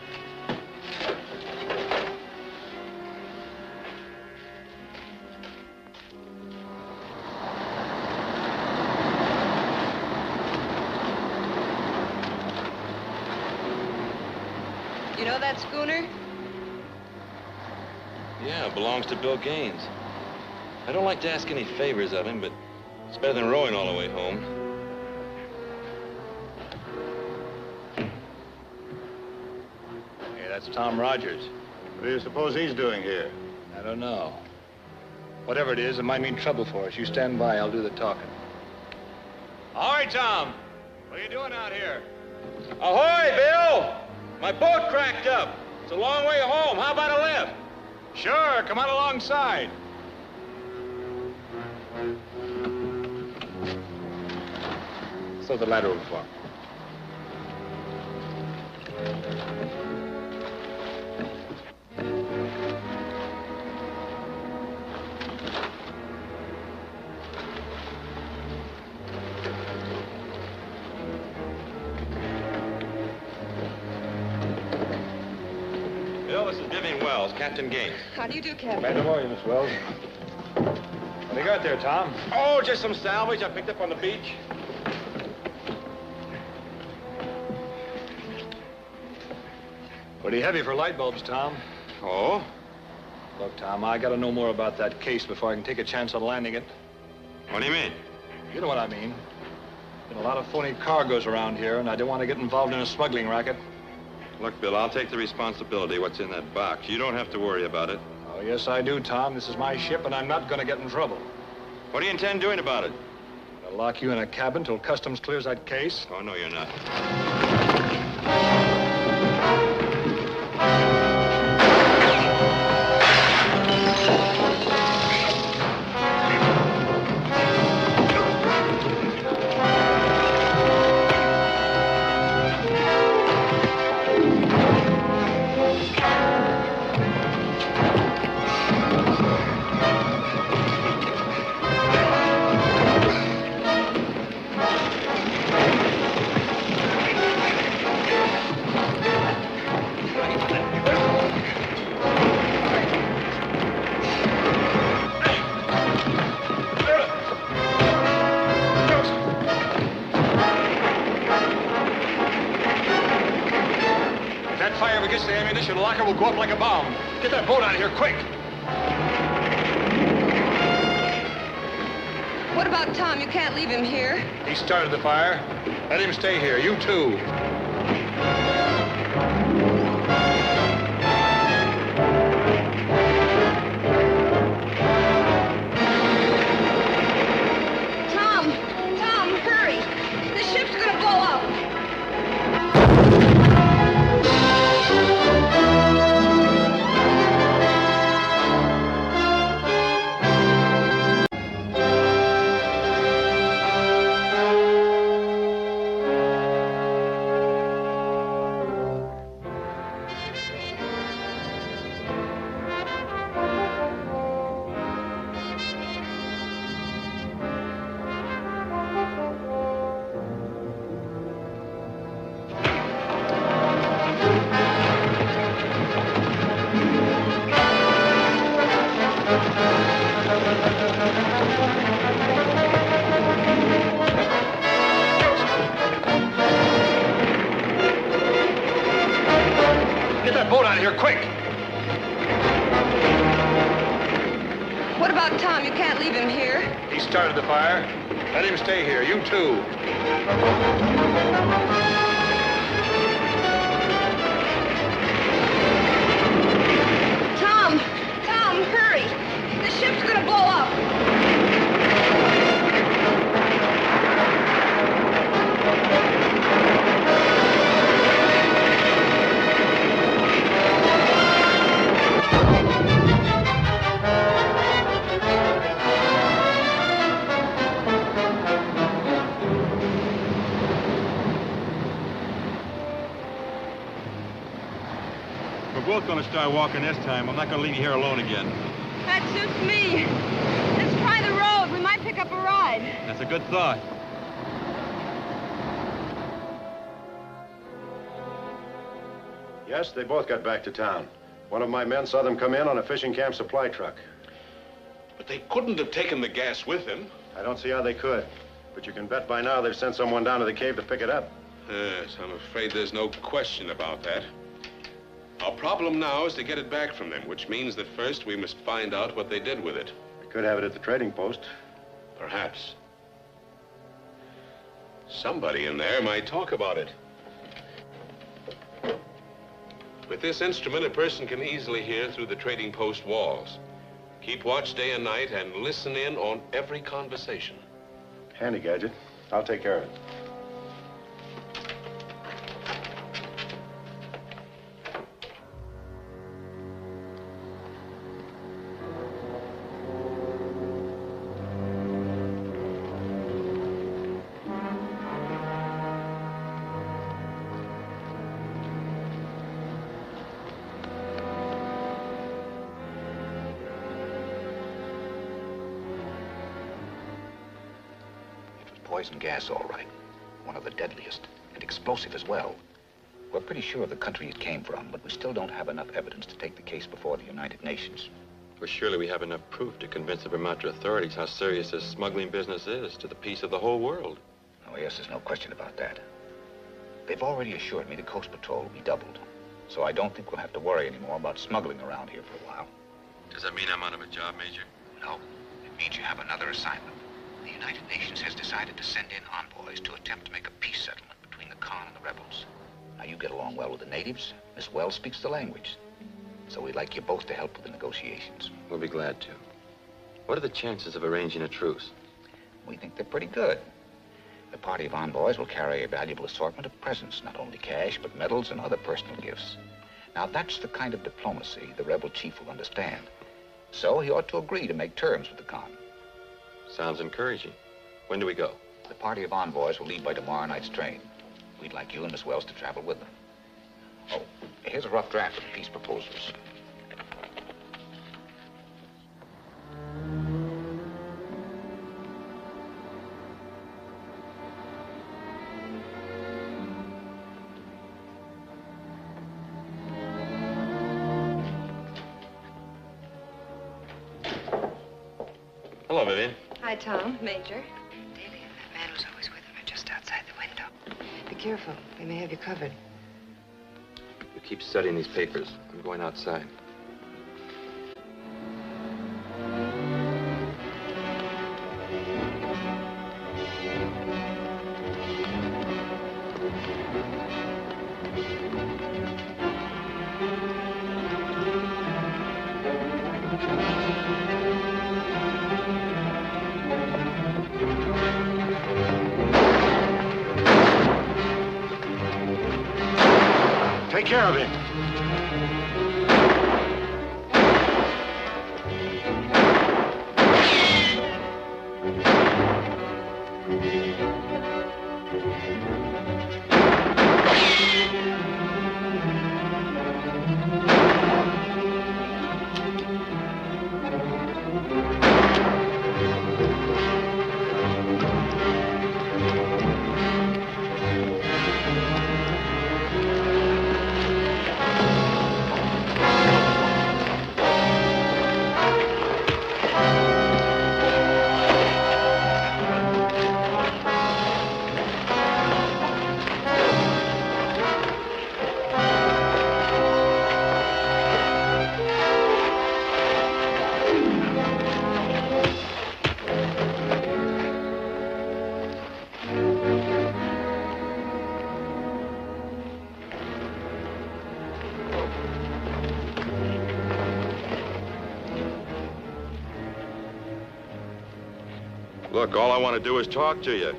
You know that schooner? Yeah, it belongs to Bill Gaines. I don't like to ask any favors of him, but it's better than rowing all the way home. Hey, that's Tom Rogers. What do you suppose he's doing here? I don't know. Whatever it is, it might mean trouble for us. You stand by, I'll do the talking. All right, Tom. What are you doing out here? Ahoy, Bill! My boat cracked up. It's a long way home. How about a lift? Sure, come on alongside. Throw the ladder over for him. Bill, this is Vivian Wells, Captain Gaines. How do you do, Captain? Glad to know you, Miss Wells. What do you got there, Tom? Oh, just some salvage I picked up on the beach. Pretty heavy for light bulbs, Tom. Oh? Look, Tom, I gotta know more about that case before I can take a chance on landing it. What do you mean? You know what I mean. Been a lot of phony cargoes around here, and I don't want to get involved in a smuggling racket. Look, Bill, I'll take the responsibility what's in that box. You don't have to worry about it. Oh, yes, I do, Tom. This is my ship, and I'm not gonna get in trouble. What do you intend doing about it? I'll lock you in a cabin till Customs clears that case. Oh, no, you're not. Locker will go up like a bomb. Get that boat out of here, quick! What about Tom? You can't leave him here. He started the fire. Let him stay here. You too. Tom, hurry. The ship's gonna blow up. Get that boat out of here, quick! What about Tom? You can't leave him here. He started the fire. Let him stay here. You too. Tom, hurry. The ship's gonna blow up. We're both going to start walking this time. I'm not going to leave you here alone again. That suits me. Let's try the road. We might pick up a ride. That's a good thought. Yes, they both got back to town. One of my men saw them come in on a fishing camp supply truck. But they couldn't have taken the gas with them. I don't see how they could. But you can bet by now they've sent someone down to the cave to pick it up. Yes, I'm afraid there's no question about that. Our problem now is to get it back from them, which means that first we must find out what they did with it. We could have it at the trading post. Perhaps. Somebody in there might talk about it. With this instrument, a person can easily hear through the trading post walls. Keep watch day and night and listen in on every conversation. Handy gadget. I'll take care of it. Poison gas, all right. One of the deadliest, and explosive as well. We're pretty sure of the country it came from, but we still don't have enough evidence to take the case before the United Nations. Well, surely we have enough proof to convince the Vermonter authorities how serious this smuggling business is to the peace of the whole world. Oh, yes, there's no question about that. They've already assured me the Coast Patrol will be doubled. So I don't think we'll have to worry anymore about smuggling around here for a while. Does that mean I'm out of a job, Major? No, it means you have another assignment. The United Nations has decided to send in envoys to attempt to make a peace settlement between the Khan and the rebels. Now, you get along well with the natives. Miss Wells speaks the language. So we'd like you both to help with the negotiations. We'll be glad to. What are the chances of arranging a truce? We think they're pretty good. The party of envoys will carry a valuable assortment of presents, not only cash, but medals and other personal gifts. Now, that's the kind of diplomacy the rebel chief will understand. So he ought to agree to make terms with the Khan. Sounds encouraging. When do we go? The party of envoys will leave by tomorrow night's train. We'd like you and Miss Wells to travel with them. Oh, here's a rough draft of the peace proposals. Hello, Vivian. Hi, Tom. Major. Daly and that man who's always with him are just outside the window. Be careful. They may have you covered. You keep studying these papers. I'm going outside. Take care of him. Look, all I want to do is talk to you.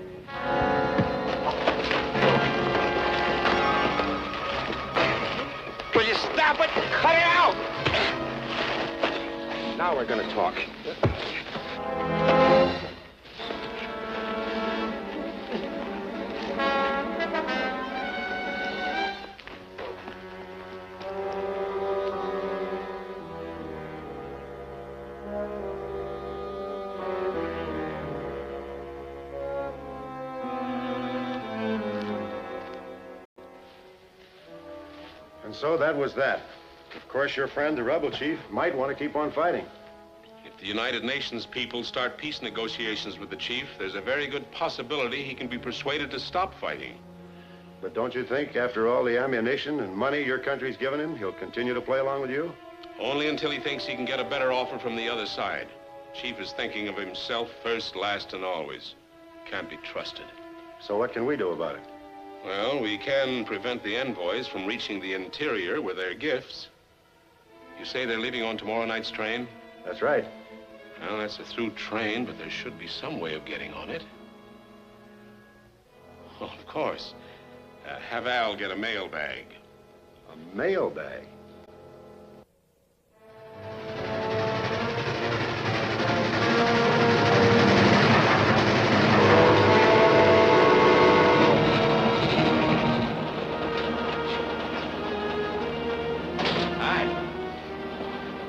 Will you stop it? Cut it out! Now we're going to talk. And so that was that. Of course, your friend, the rebel chief, might want to keep on fighting. If the United Nations people start peace negotiations with the chief, there's a very good possibility he can be persuaded to stop fighting. But don't you think, after all the ammunition and money your country's given him, he'll continue to play along with you? Only until he thinks he can get a better offer from the other side. Chief is thinking of himself first, last, and always. Can't be trusted. So what can we do about it? Well, we can prevent the envoys from reaching the interior with their gifts. You say they're leaving on tomorrow night's train? That's right. Well, that's a through train, but there should be some way of getting on it. Oh, of course. Have Al get a mail bag. A mail bag?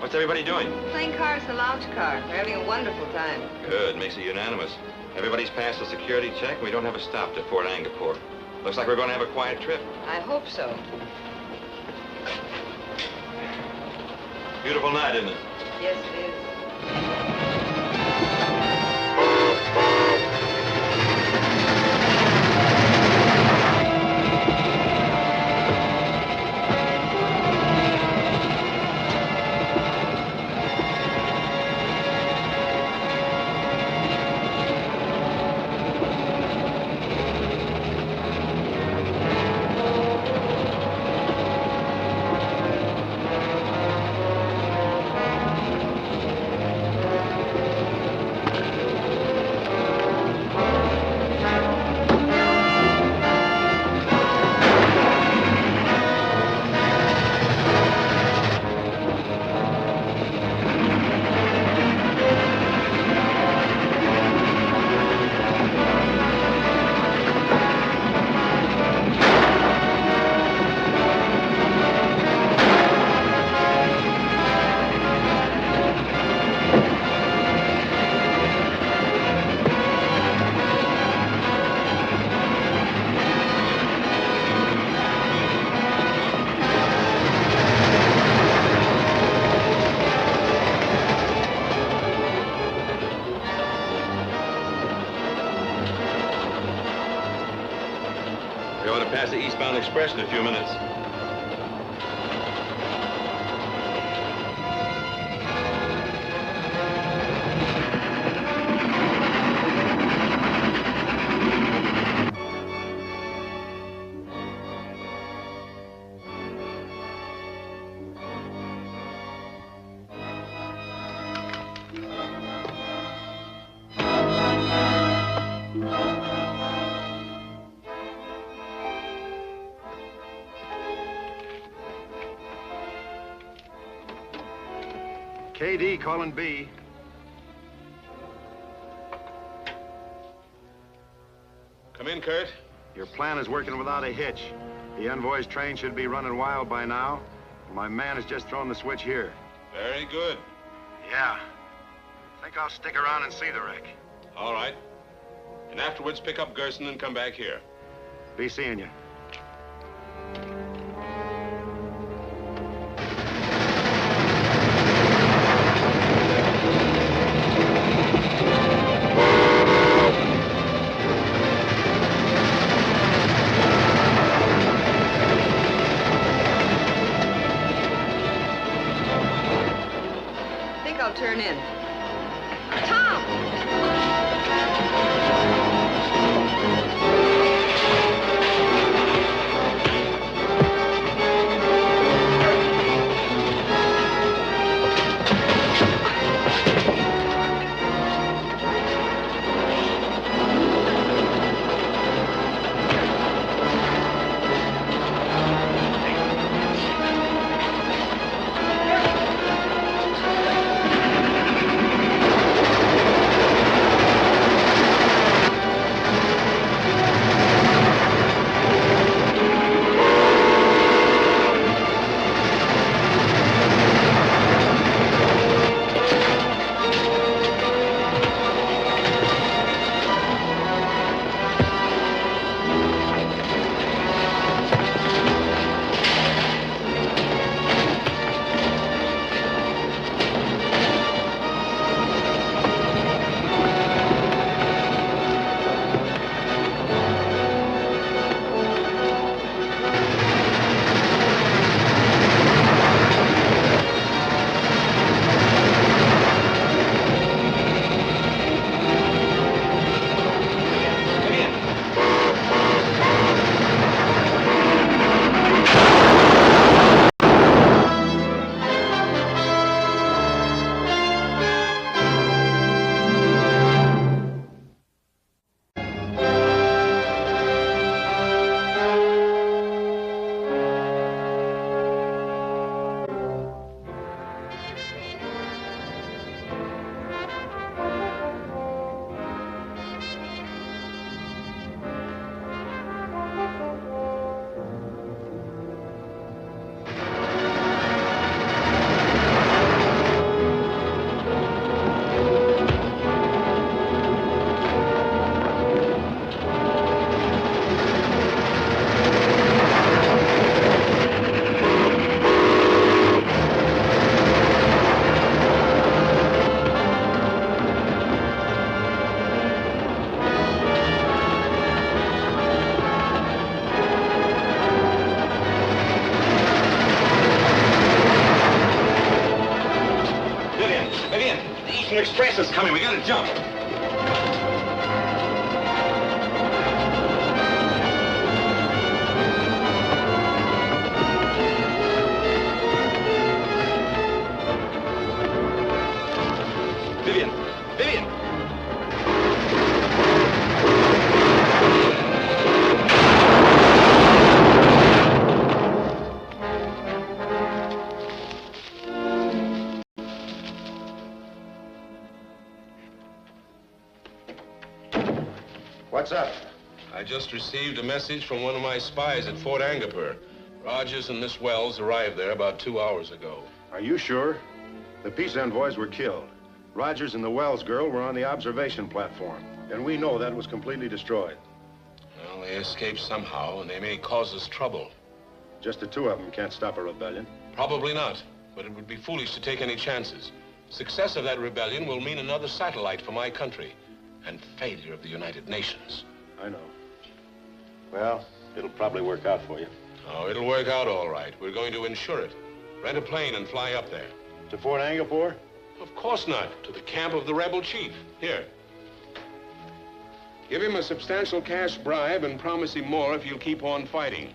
What's everybody doing? Playing cards in the lounge car. We're having a wonderful time. Good. Makes it unanimous. Everybody's passed the security check, and we don't have a stop to Fort Angkor. Looks like we're going to have a quiet trip. I hope so. Beautiful night, isn't it? Yes, it is. the eastbound express in a few minutes. KD calling B. Come in, Kurt. Your plan is working without a hitch. The envoy's train should be running wild by now. My man has just thrown the switch here. Very good. Yeah. Think I'll stick around and see the wreck. All right. And afterwards, pick up Gerson and come back here. Be seeing you. Turn in. Tom! Express is coming. We gotta jump. Vivian! Vivian! What's up? I just received a message from one of my spies at Fort Angapur. Rogers and Miss Wells arrived there about 2 hours ago. Are you sure? The peace envoys were killed. Rogers and the Wells girl were on the observation platform, and we know that was completely destroyed. Well, they escaped somehow, and they may cause us trouble. Just the two of them can't stop a rebellion. Probably not, but it would be foolish to take any chances. Success of that rebellion will mean another satellite for my country, and failure of the United Nations. I know. Well, It'll probably work out for you. Oh, it'll work out all right. We're going to insure it. Rent a plane and fly up there. To Fort Angapore? Of course not. To the camp of the rebel chief. Here. Give him a substantial cash bribe and promise him more if you'll keep on fighting.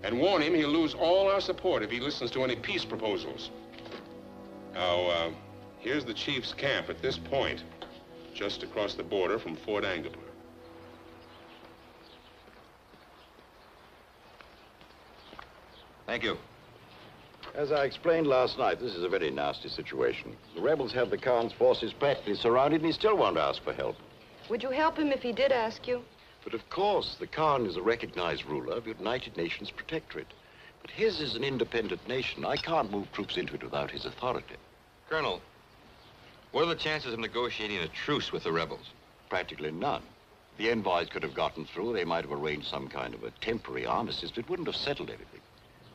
And warn him he'll lose all our support if he listens to any peace proposals. Now, here's the chief's camp at this point, just across the border from Fort Angapore. Thank you. As I explained last night, this is a very nasty situation. The rebels have the Khan's forces practically surrounded, and he still won't ask for help. Would you help him if he did ask you? But of course, the Khan is a recognized ruler of the United Nations Protectorate. But his is an independent nation. I can't move troops into it without his authority. Colonel, what are the chances of negotiating a truce with the rebels? Practically none. If the envoys could have gotten through, they might have arranged some kind of a temporary armistice, but it wouldn't have settled anything.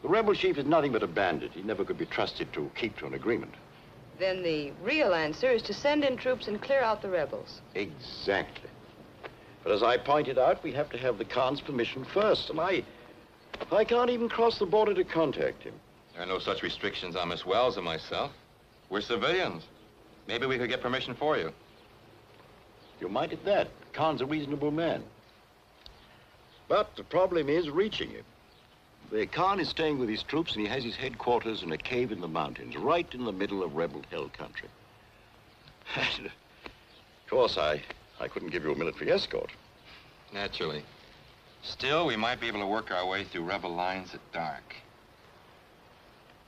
The rebel chief is nothing but a bandit. He never could be trusted to keep to an agreement. Then the real answer is to send in troops and clear out the rebels. Exactly. But as I pointed out, we have to have the Khan's permission first, and I can't even cross the border to contact him. There are no such restrictions on Miss Wells and myself. We're civilians. Maybe we could get permission for you. You might at that. Khan's a reasonable man. But the problem is reaching him. The Khan is staying with his troops, and he has his headquarters in a cave in the mountains, right in the middle of rebel hell country. And, of course, I couldn't give you a military escort. Naturally. Still, we might be able to work our way through rebel lines at dark.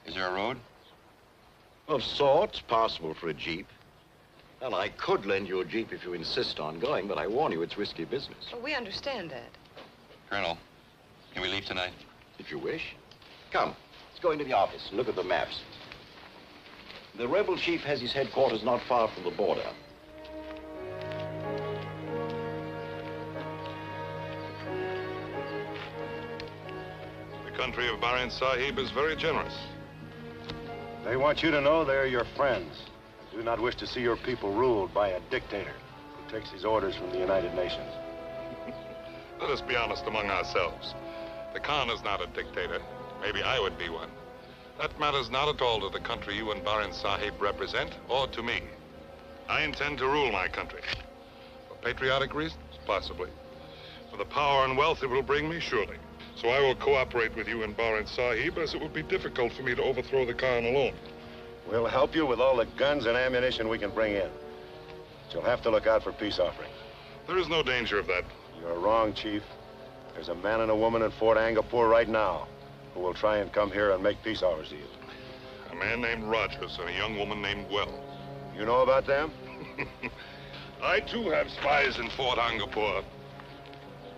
Is there a road? Of sorts, passable for a jeep. And I could lend you a jeep if you insist on going, but I warn you, it's risky business. Well, we understand that. Colonel, can we leave tonight? If you wish. Come, let's go into the office and look at the maps. The rebel chief has his headquarters not far from the border. The country of Barin Sahib is very generous. They want you to know they're your friends. They do not wish to see your people ruled by a dictator who takes his orders from the United Nations. Let us be honest among ourselves. The Khan is not a dictator. Maybe I would be one. That matters not at all to the country you and Barin Sahib represent, or to me. I intend to rule my country. For patriotic reasons? Possibly. For the power and wealth it will bring me? Surely. So I will cooperate with you and Barin Sahib, as it would be difficult for me to overthrow the Khan alone. We'll help you with all the guns and ammunition we can bring in. But you'll have to look out for peace offerings. There is no danger of that. You're wrong, Chief. There's a man and a woman in Fort Angapore right now who will try and come here and make peace offers to you. A man named Rogers and a young woman named Wells. You know about them? I, too, have spies in Fort Angapore.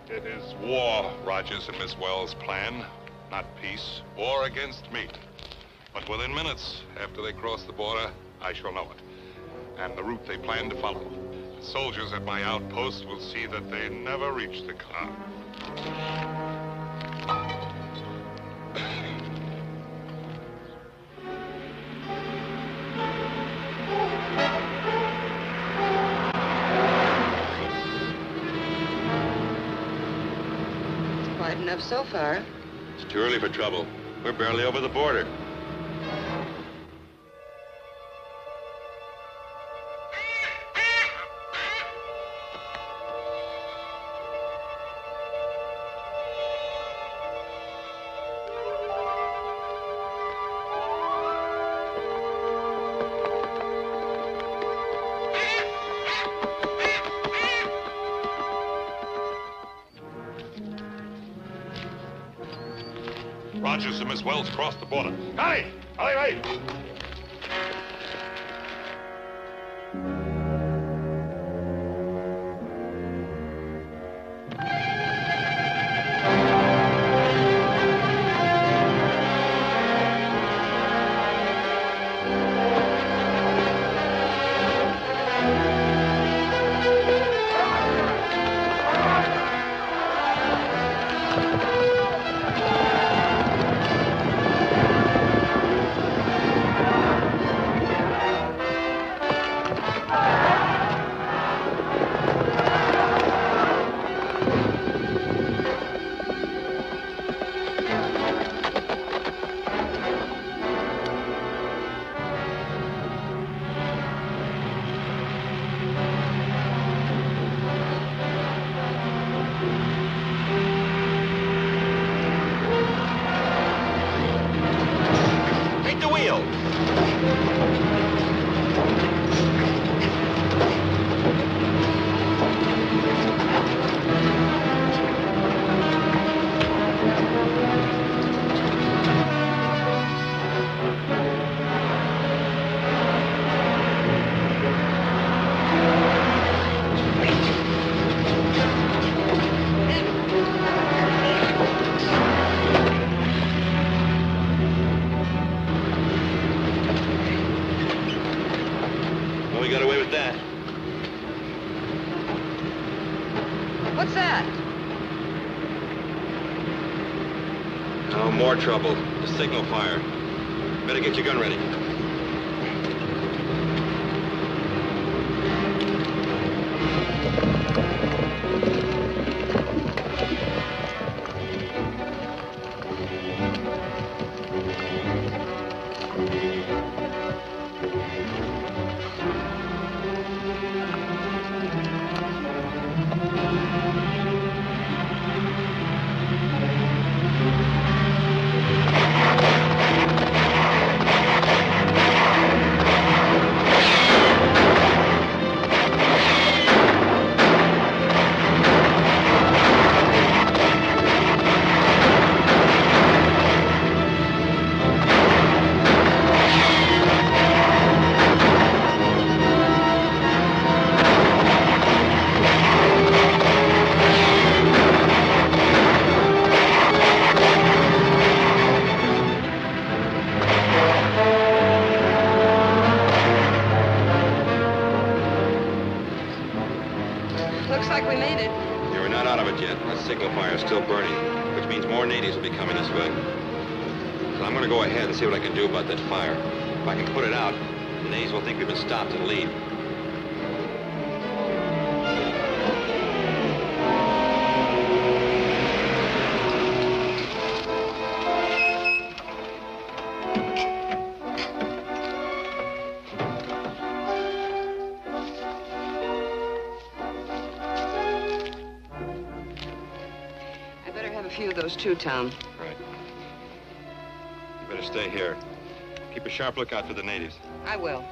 It is war Rogers and Miss Wells plan, not peace. War against me. But within minutes, after they cross the border, I shall know it. And the route they plan to follow. The soldiers at my outpost will see that they never reach the Khan. It's quiet enough so far. It's too early for trouble. We're barely over the border. Rogers and Miss Wells crossed the border. Hey! Hey! we got away with that. What's that? No more trouble. The signal fire. Better get your gun ready. Looks like we made it. Yeah, we're not out of it yet. That signal fire is still burning, which means more natives will be coming this way. So I'm going to go ahead and see what I can do about that fire. If I can put it out, the natives will think we've been stopped and leave. A few of those too, Tom. Right. You better stay here. Keep a sharp lookout for the natives. I will.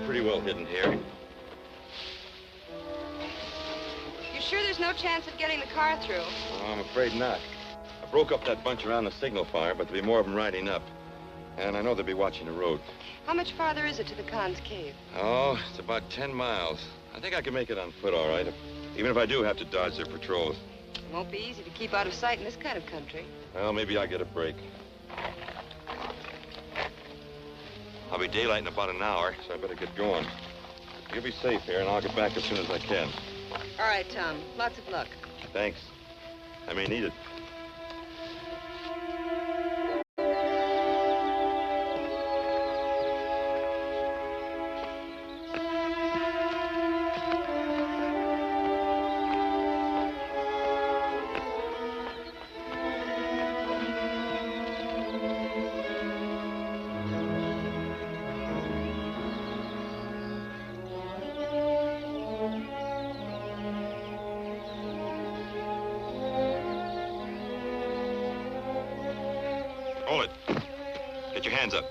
pretty well hidden here. You sure there's no chance of getting the car through? Oh, I'm afraid not. I broke up that bunch around the signal fire, but there'll be more of them riding up. And I know they'll be watching the road. How much farther is it to the Khan's cave? Oh, it's about 10 miles. I think I can make it on foot, all right. Even if I do have to dodge their patrols. It won't be easy to keep out of sight in this kind of country. Well, maybe I'll get a break. I'll be daylight in about an hour, so I better get going. You'll be safe here, and I'll get back as soon as I can. All right, Tom. Lots of luck. Thanks. I may need it. Hold it. Get your hands up.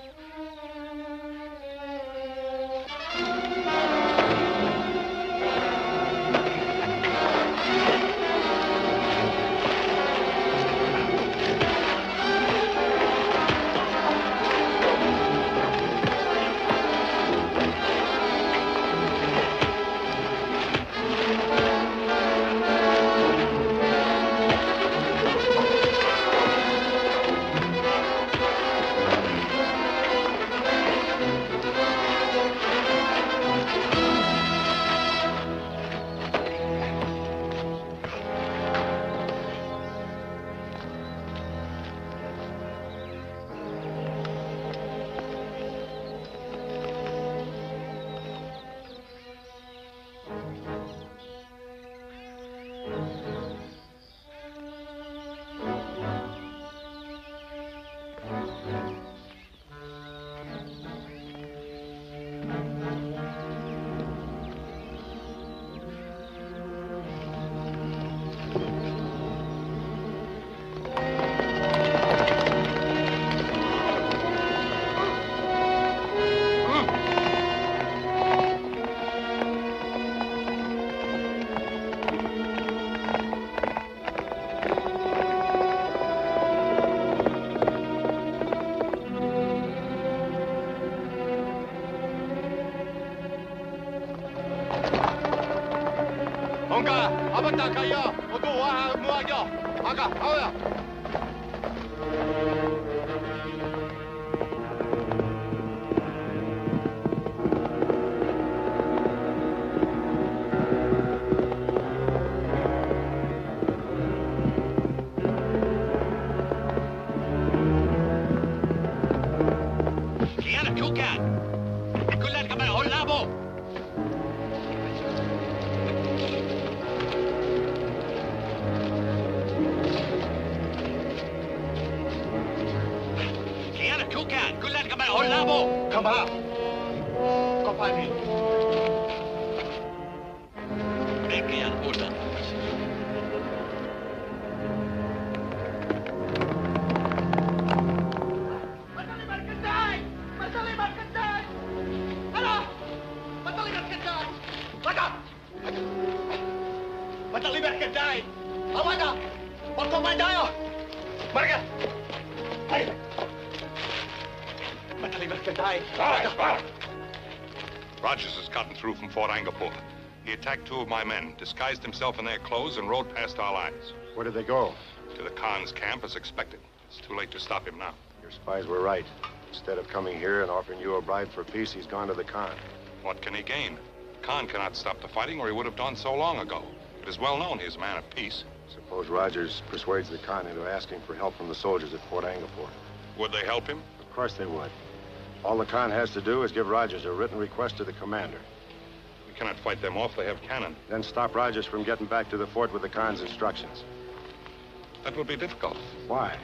Rogers has gotten through from Fort Angapur. He attacked 2 of my men, disguised himself in their clothes, and rode past our lines. Where did they go? To the Khan's camp, as expected. It's too late to stop him now. Your spies were right. Instead of coming here and offering you a bribe for peace, he's gone to the Khan. What can he gain? Khan cannot stop the fighting, or he would have done so long ago. It is well known he is a man of peace. Suppose Rogers persuades the Khan into asking for help from the soldiers at Fort Angapur. Would they help him? Of course they would. All the Khan has to do is give Rogers a written request to the commander. We cannot fight them off. They have cannon. Then stop Rogers from getting back to the fort with the Khan's instructions. That will be difficult. Why?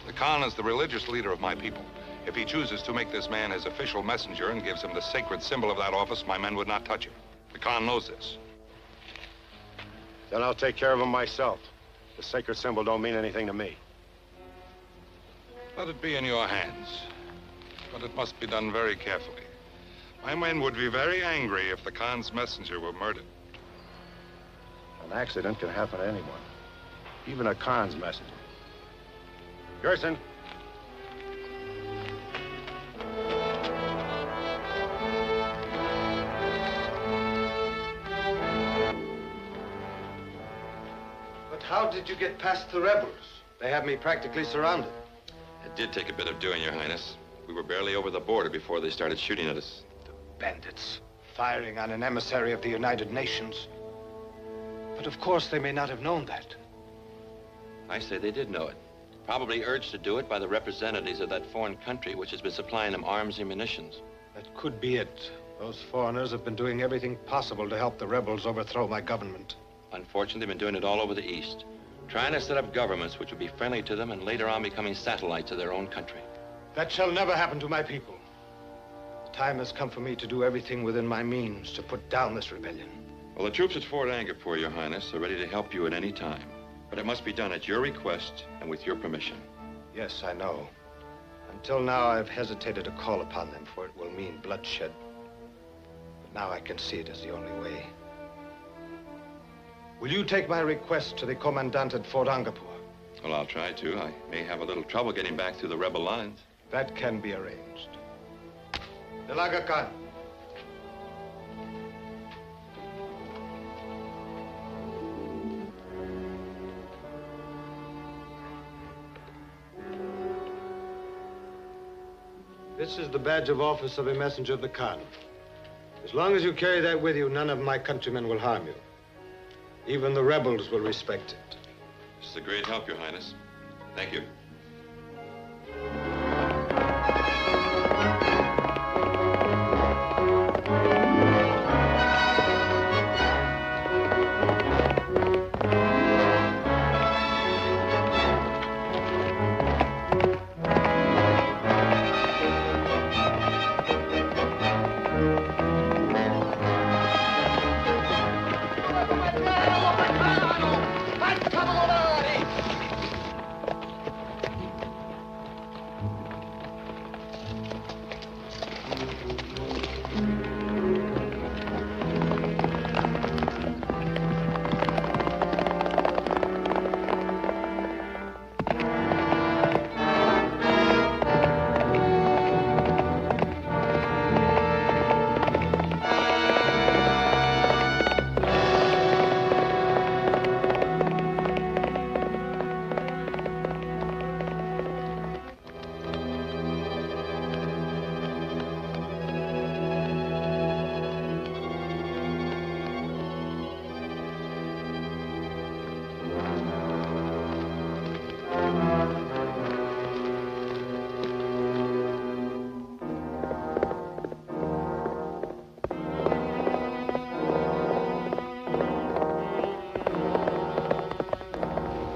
The Khan is the religious leader of my people. If he chooses to make this man his official messenger and gives him the sacred symbol of that office, my men would not touch him. The Khan knows this. Then I'll take care of him myself. The sacred symbol don't mean anything to me. Let it be in your hands. But it must be done very carefully. My men would be very angry if the Khan's messenger were murdered. An accident can happen to anyone, even a Khan's messenger. Gerson. But how did you get past the rebels? They have me practically surrounded. It did take a bit of doing, Your Highness. We were barely over the border before they started shooting at us. Bandits, firing on an emissary of the United Nations. But of course they may not have known that. I say they did know it. Probably urged to do it by the representatives of that foreign country which has been supplying them arms and munitions. That could be it. Those foreigners have been doing everything possible to help the rebels overthrow my government. Unfortunately, they've been doing it all over the East. Trying to set up governments which would be friendly to them and later on becoming satellites of their own country. That shall never happen to my people. The time has come for me to do everything within my means to put down this rebellion. Well, the troops at Fort Angkor, Your Highness, are ready to help you at any time. But it must be done at your request and with your permission. Yes, I know. Until now, I've hesitated to call upon them, for it will mean bloodshed. But now I can see it as the only way. Will you take my request to the commandant at Fort Angkor? Well, I'll try to. I may have a little trouble getting back through the rebel lines. That can be arranged. Delaga Khan. This is the badge of office of a messenger of the Khan. As long as you carry that with you, none of my countrymen will harm you. Even the rebels will respect it. This is a great help, Your Highness. Thank you.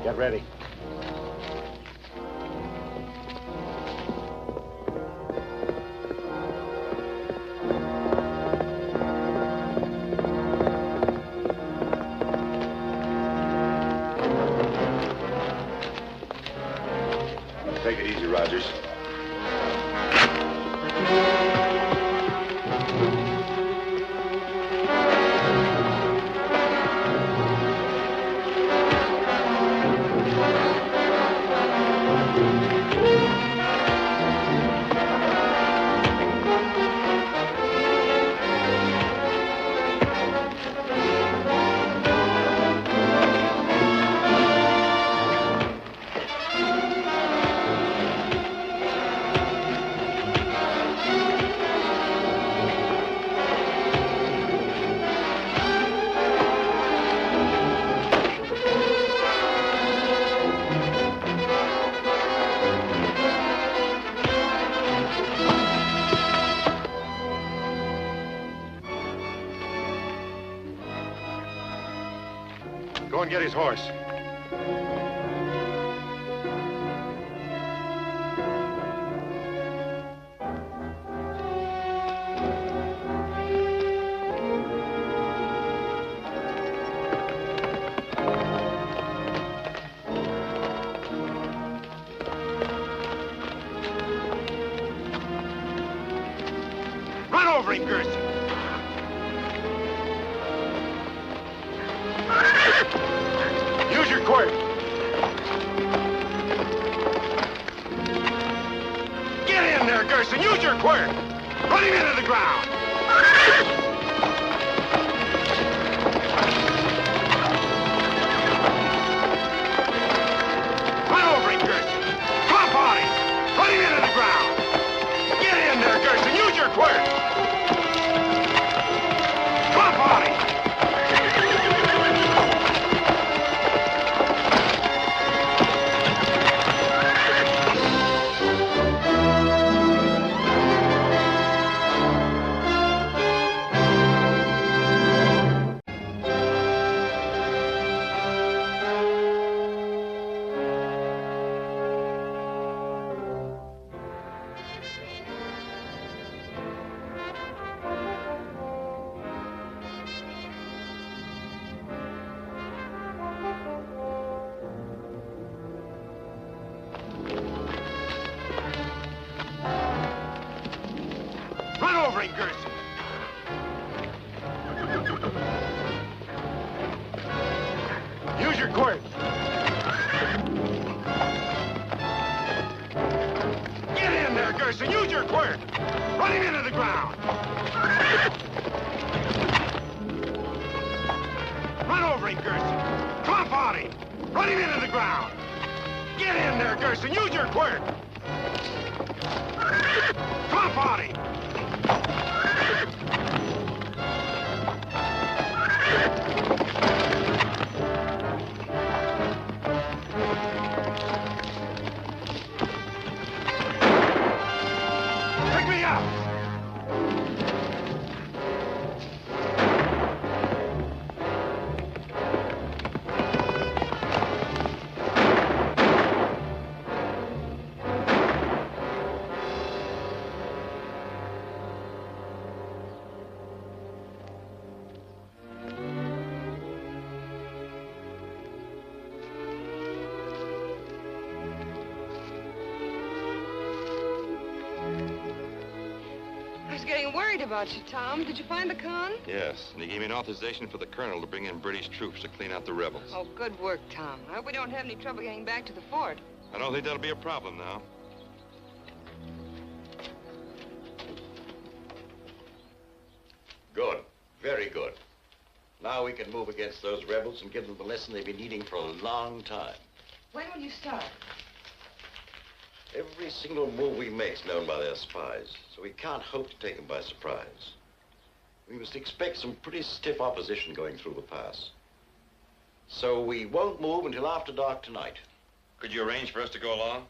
Get ready. Take it easy, Rogers. Go and get his horse. Run over him, Gerson. Use your quirt. Get in there, Gerson. Use your quirt. Run him into the ground. Run over him, Gerson. Clomp on him. Run him into the ground. Get in there, Gerson. Use your quirt. Clomp on him. Run over him, Gerson. Use your quirt. Get in there, Gerson. Use your quirt. Run him into the ground. Run over him, Gerson. Clomp on him. Run him into the ground. Get in there, Gerson. Use your quirt. Clomp on him. Pick me up! I was getting worried about you, Tom. Did you find the con? Yes, and he gave me an authorization for the colonel to bring in British troops to clean out the rebels. Oh, good work, Tom. I hope we don't have any trouble getting back to the fort. I don't think that'll be a problem now. Good. Very good. Now we can move against those rebels and give them the lesson they've been needing for a long time. When will you start? Every single move we make is known by their spies, so we can't hope to take them by surprise. We must expect some pretty stiff opposition going through the pass. So we won't move until after dark tonight. Could you arrange for us to go along?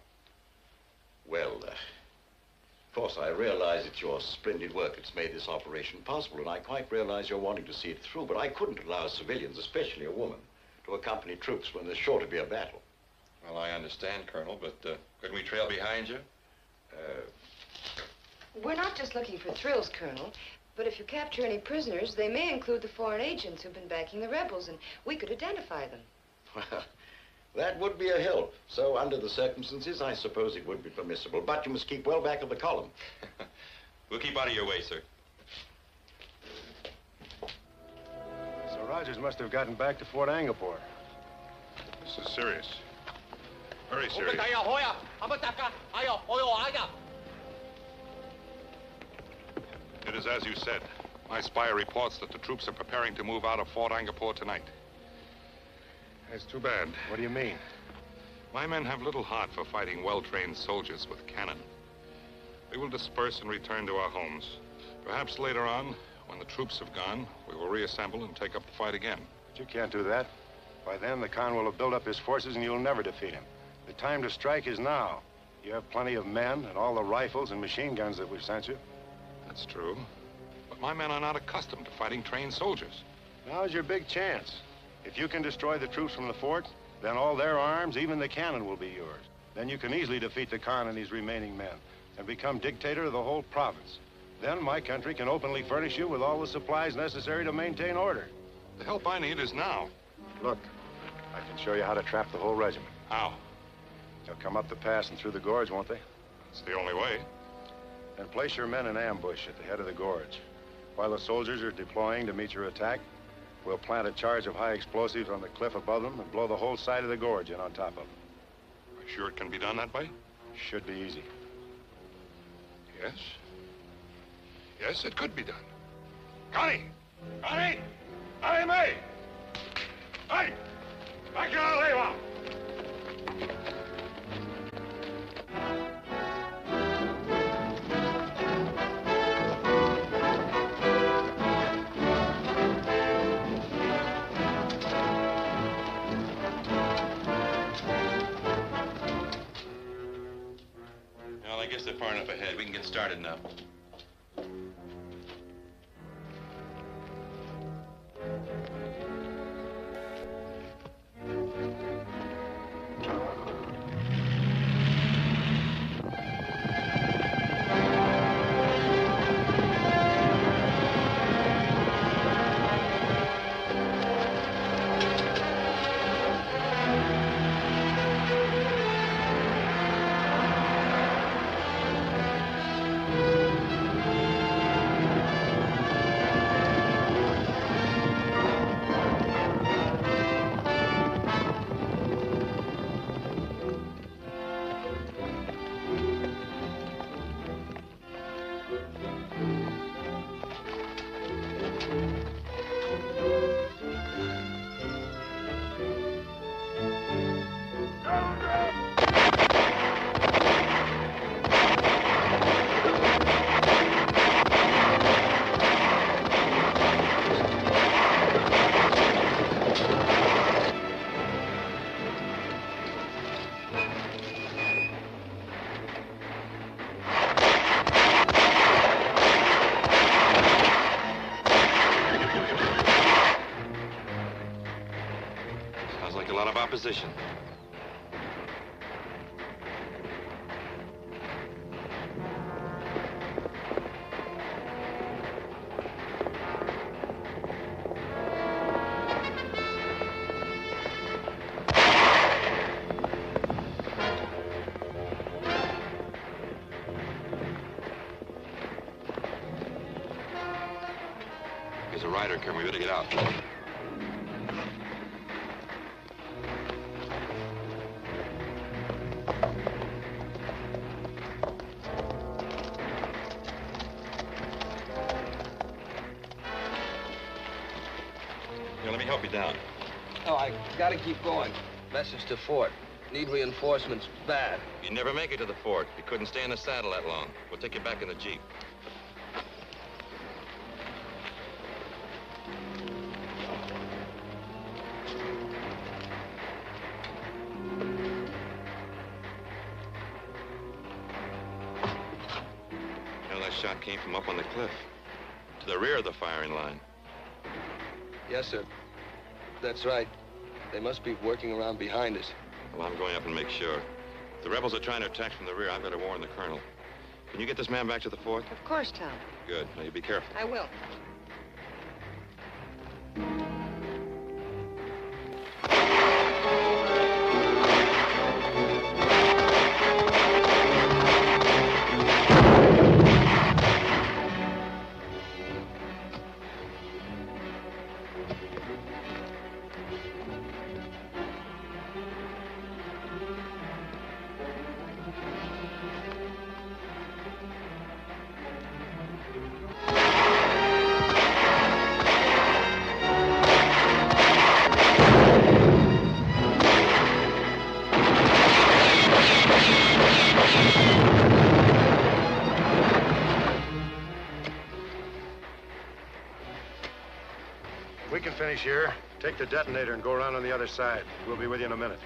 Well, of course, I realize it's your splendid work that's made this operation possible, and I quite realize you're wanting to see it through, but I couldn't allow civilians, especially a woman, to accompany troops when there's sure to be a battle. Well, I understand, Colonel, but couldn't we trail behind you? We're not just looking for thrills, Colonel, but if you capture any prisoners, they may include the foreign agents who've been backing the rebels, and we could identify them. Well, that would be a help. So, under the circumstances, I suppose it would be permissible, but you must keep well back of the column. We'll keep out of your way, sir. So Rogers must have gotten back to Fort Angkor. This is serious. Very serious. It is as you said. My spy reports that the troops are preparing to move out of Fort Angkor tonight. That's too bad. What do you mean? My men have little heart for fighting well-trained soldiers with cannon. We will disperse and return to our homes. Perhaps later on, when the troops have gone, we will reassemble and take up the fight again. But you can't do that. By then, the Khan will have built up his forces and you'll never defeat him. The time to strike is now. You have plenty of men and all the rifles and machine guns that we've sent you. That's true. But my men are not accustomed to fighting trained soldiers. Now's your big chance. If you can destroy the troops from the fort, then all their arms, even the cannon, will be yours. Then you can easily defeat the Khan and his remaining men and become dictator of the whole province. Then my country can openly furnish you with all the supplies necessary to maintain order. The help I need is now. Look, I can show you how to trap the whole regiment. How? They'll come up the pass and through the gorge, won't they? It's the only way. Then place your men in ambush at the head of the gorge. While the soldiers are deploying to meet your attack, we'll plant a charge of high explosives on the cliff above them and blow the whole side of the gorge in on top of them. Are you sure it can be done that way? Should be easy. Yes. Yes, it could be done. Connie! Connie! Connie May! Hey! Back here, arriba! Well, I guess they're far enough ahead. We can get started now. Opposition. There's a rider coming. We better get out. Down. Oh, I gotta keep going. Message to fort. Need reinforcements bad. You'd never make it to the fort. You couldn't stay in the saddle that long. We'll take you back in the Jeep. You know, that shot came from up on the cliff, to the rear of the firing line. Yes, sir. That's right. They must be working around behind us. Well, I'm going up and make sure. If the rebels are trying to attack from the rear, I've got to warn the colonel. Can you get this man back to the fort? Of course, Tom. Good. Now, you be careful. I will. We can finish here. Take the detonator and go around on the other side. We'll be with you in a minute.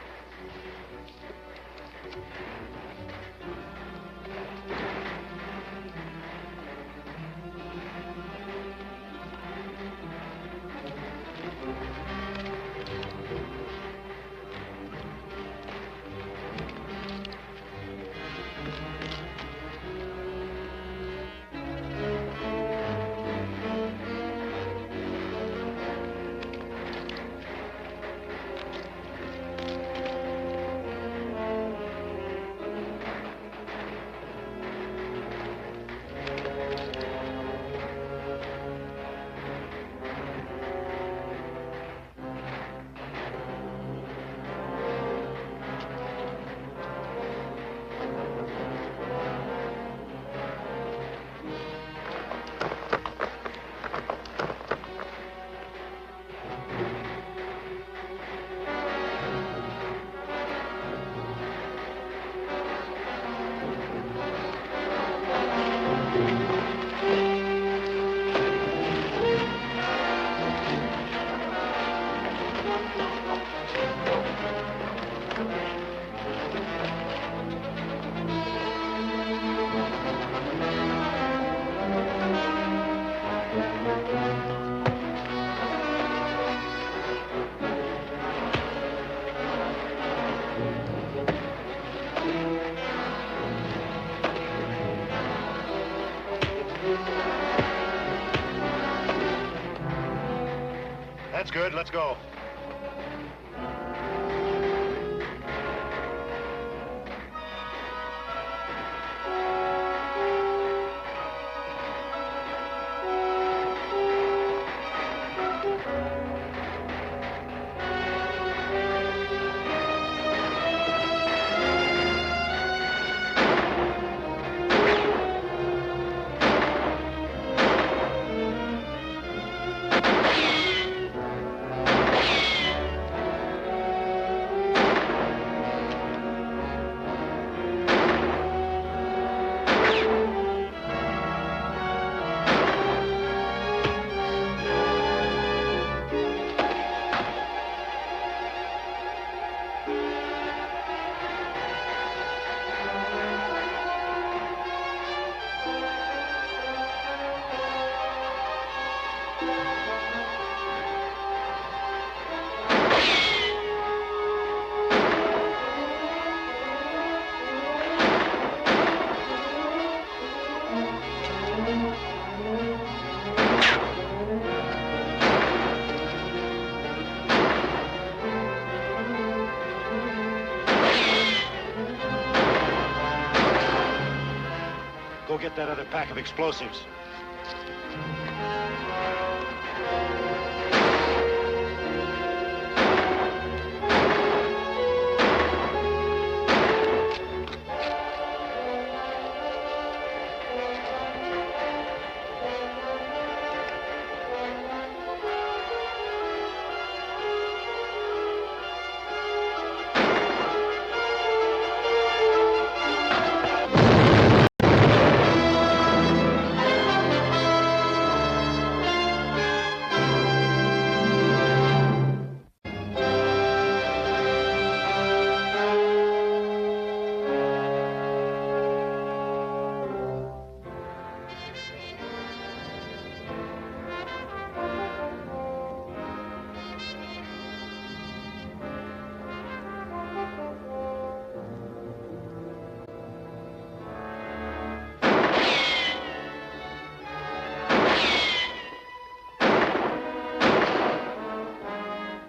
That's good. Let's go. Go get that other pack of explosives.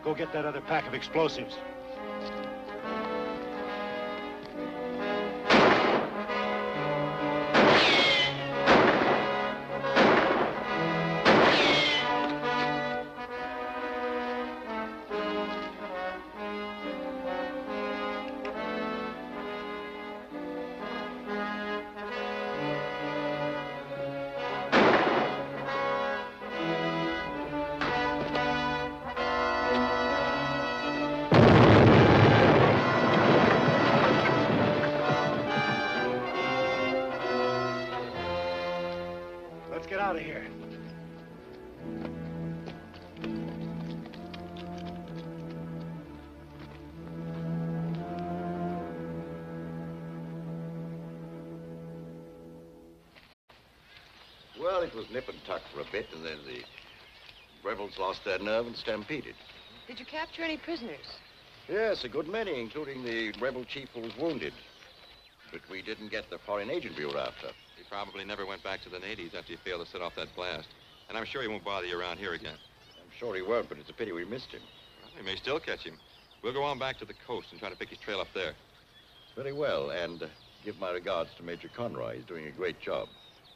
Go get that other pack of explosives. Let's get out of here. Well, it was nip and tuck for a bit, and then the rebels lost their nerve and stampeded. Did you capture any prisoners? Yes, a good many, including the rebel chief who was wounded. But we didn't get the foreign agent we were after. He probably never went back to the natives after he failed to set off that blast. And I'm sure he won't bother you around here again. I'm sure he won't, but it's a pity we missed him. Well, we may still catch him. We'll go on back to the coast and try to pick his trail up there. Very well, and give my regards to Major Conroy. He's doing a great job.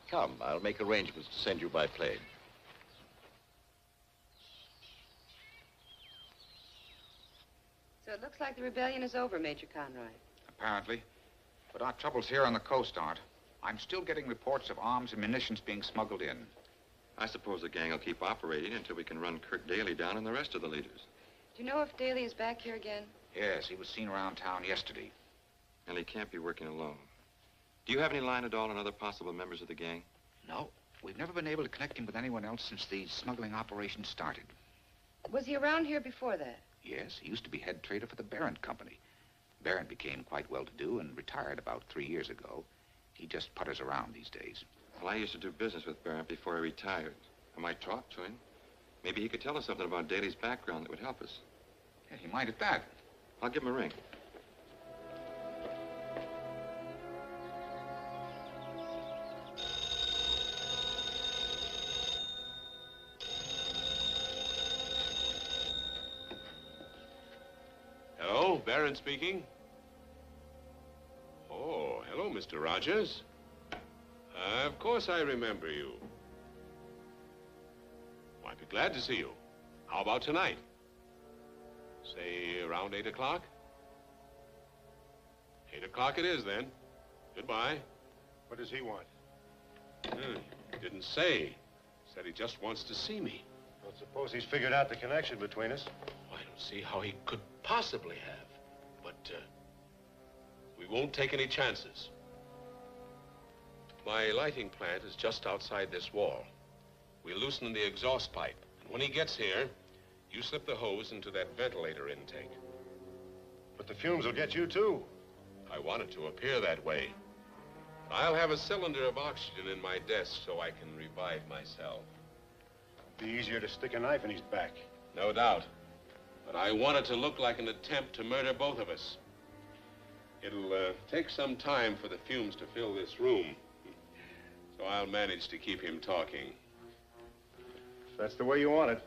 Come, I'll make arrangements to send you by plane. So it looks like the rebellion is over, Major Conroy. Apparently. But our troubles here on the coast aren't. I'm still getting reports of arms and munitions being smuggled in. I suppose the gang will keep operating until we can run Kirk Daly down and the rest of the leaders. Do you know if Daly is back here again? Yes, he was seen around town yesterday. And he can't be working alone. Do you have any line at all on other possible members of the gang? No. We've never been able to connect him with anyone else since the smuggling operation started. Was he around here before that? Yes, he used to be head trader for the Barron Company. Barron became quite well-to-do and retired about 3 years ago. He just putters around these days. Well, I used to do business with Barron before he retired. I might talk to him. Maybe he could tell us something about Daly's background that would help us. Yeah, he might at that. I'll give him a ring. Barron speaking. Oh, hello, Mr. Rogers. Of course I remember you. Well, I'd be glad to see you. How about tonight? Say around 8 o'clock? 8 o'clock it is, then. Goodbye. What does he want? Didn't say. Said he just wants to see me. Well, suppose he's figured out the connection between us. I don't see how he could possibly have. But, we won't take any chances. My lighting plant is just outside this wall. We loosen the exhaust pipe, and when he gets here, you slip the hose into that ventilator intake. But the fumes will get you, too. I want it to appear that way. I'll have a cylinder of oxygen in my desk so I can revive myself. Be easier to stick a knife in his back. No doubt. But I want it to look like an attempt to murder both of us. It'll take some time for the fumes to fill this room. So I'll manage to keep him talking. If that's the way you want it.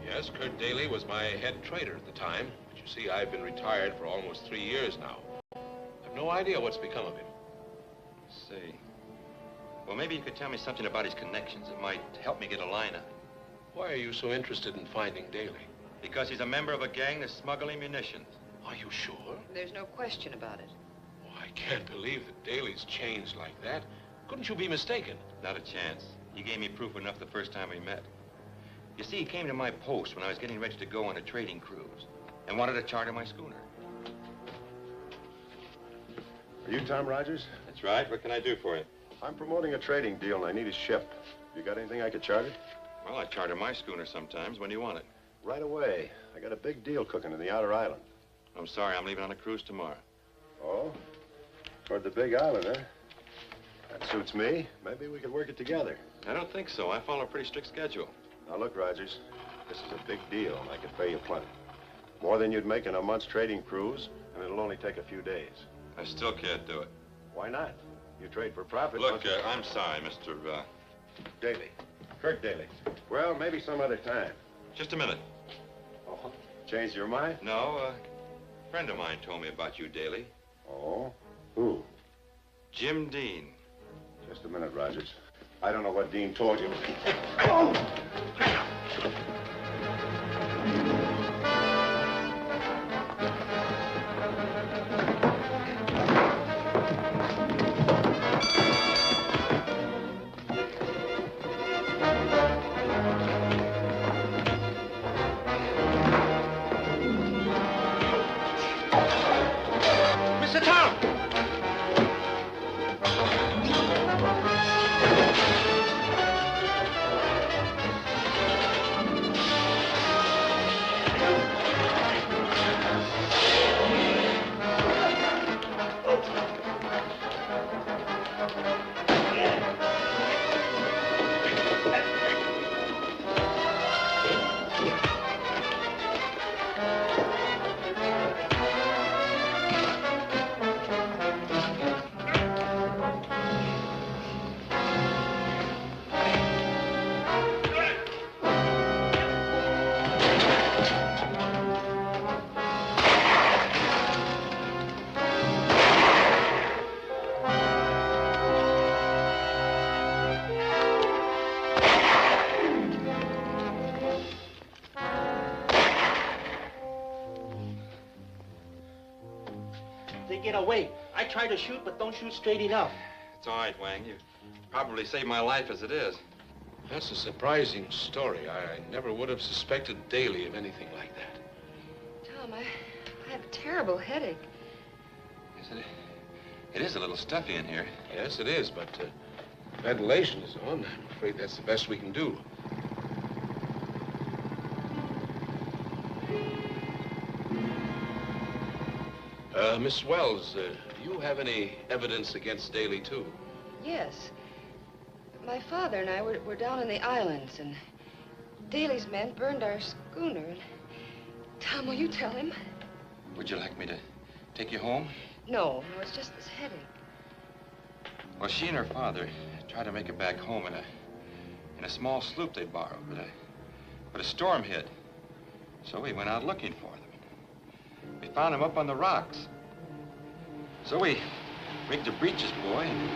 Yes, Kurt Daly was my head trader at the time. But you see, I've been retired for almost 3 years now. I've no idea what's become of him. See. Well, maybe you could tell me something about his connections. It might help me get a line on him. Why are you so interested in finding Daly? Because he's a member of a gang that's smuggling munitions. Are you sure? There's no question about it. Oh, I can't believe that Daly's changed like that. Couldn't you be mistaken? Not a chance. He gave me proof enough the first time we met. You see, he came to my post when I was getting ready to go on a trading cruise and wanted to charter my schooner. Are you Tom Rogers? That's right. What can I do for you? I'm promoting a trading deal and I need a ship. You got anything I could charter? Well, I charter my schooner sometimes. When do you want it? Right away. I got a big deal cooking in the outer island. I'm sorry. I'm leaving on a cruise tomorrow. Oh? Toward the big island, huh? That suits me. Maybe we could work it together. I don't think so. I follow a pretty strict schedule. Now, look, Rogers, this is a big deal, and I can pay you plenty. More than you'd make in a month's trading cruise, and it'll only take a few days. I still can't do it. Why not? You trade for profit. Look, I'm sorry, Mr. Daly. Kurt Daly. Well, maybe some other time. Just a minute. Oh, changed your mind? No, a friend of mine told me about you, Daly. Oh? Who? Jim Dean. Just a minute, Rogers. I don't know what Dean told you. Oh! Mr. Towne! get away. I try to shoot, but don't shoot straight enough. It's all right, Wang. You probably saved my life as it is. That's a surprising story. I never would have suspected Daly of anything like that. Tom, I have a terrible headache. Yes, it is a little stuffy in here. Yes, it is, but ventilation is on. I'm afraid that's the best we can do. Miss Wells, do you have any evidence against Daly, too? Yes. My father and I were down in the islands, and Daly's men burned our schooner. And Tom, will you tell him? Would you like me to take you home? No, it's just this headache. Well, she and her father tried to make it back home in a small sloop they borrowed, but a storm hit. So we went out looking for them. We found them up on the rocks. So we rigged a breeches buoy and...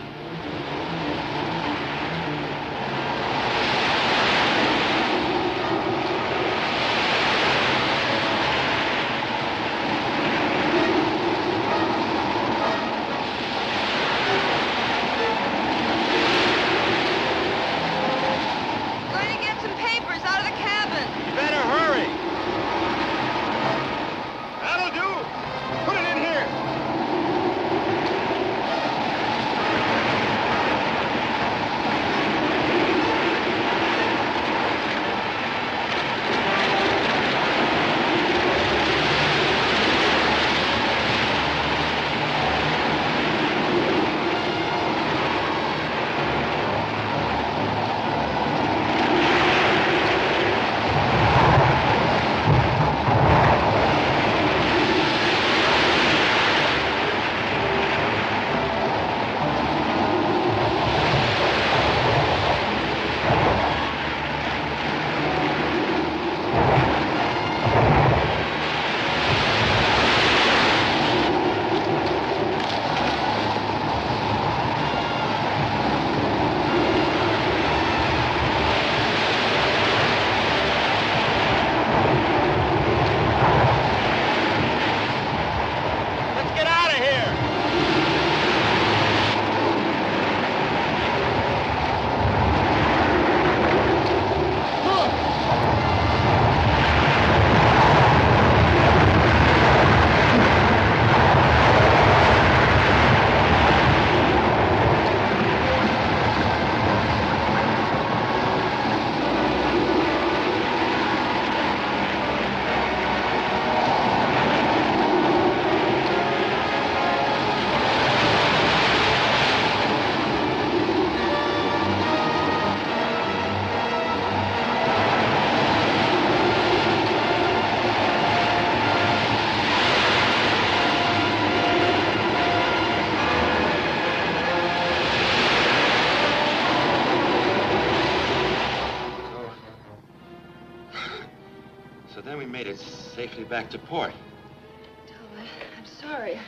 Safely back to port. Tom, I'm sorry.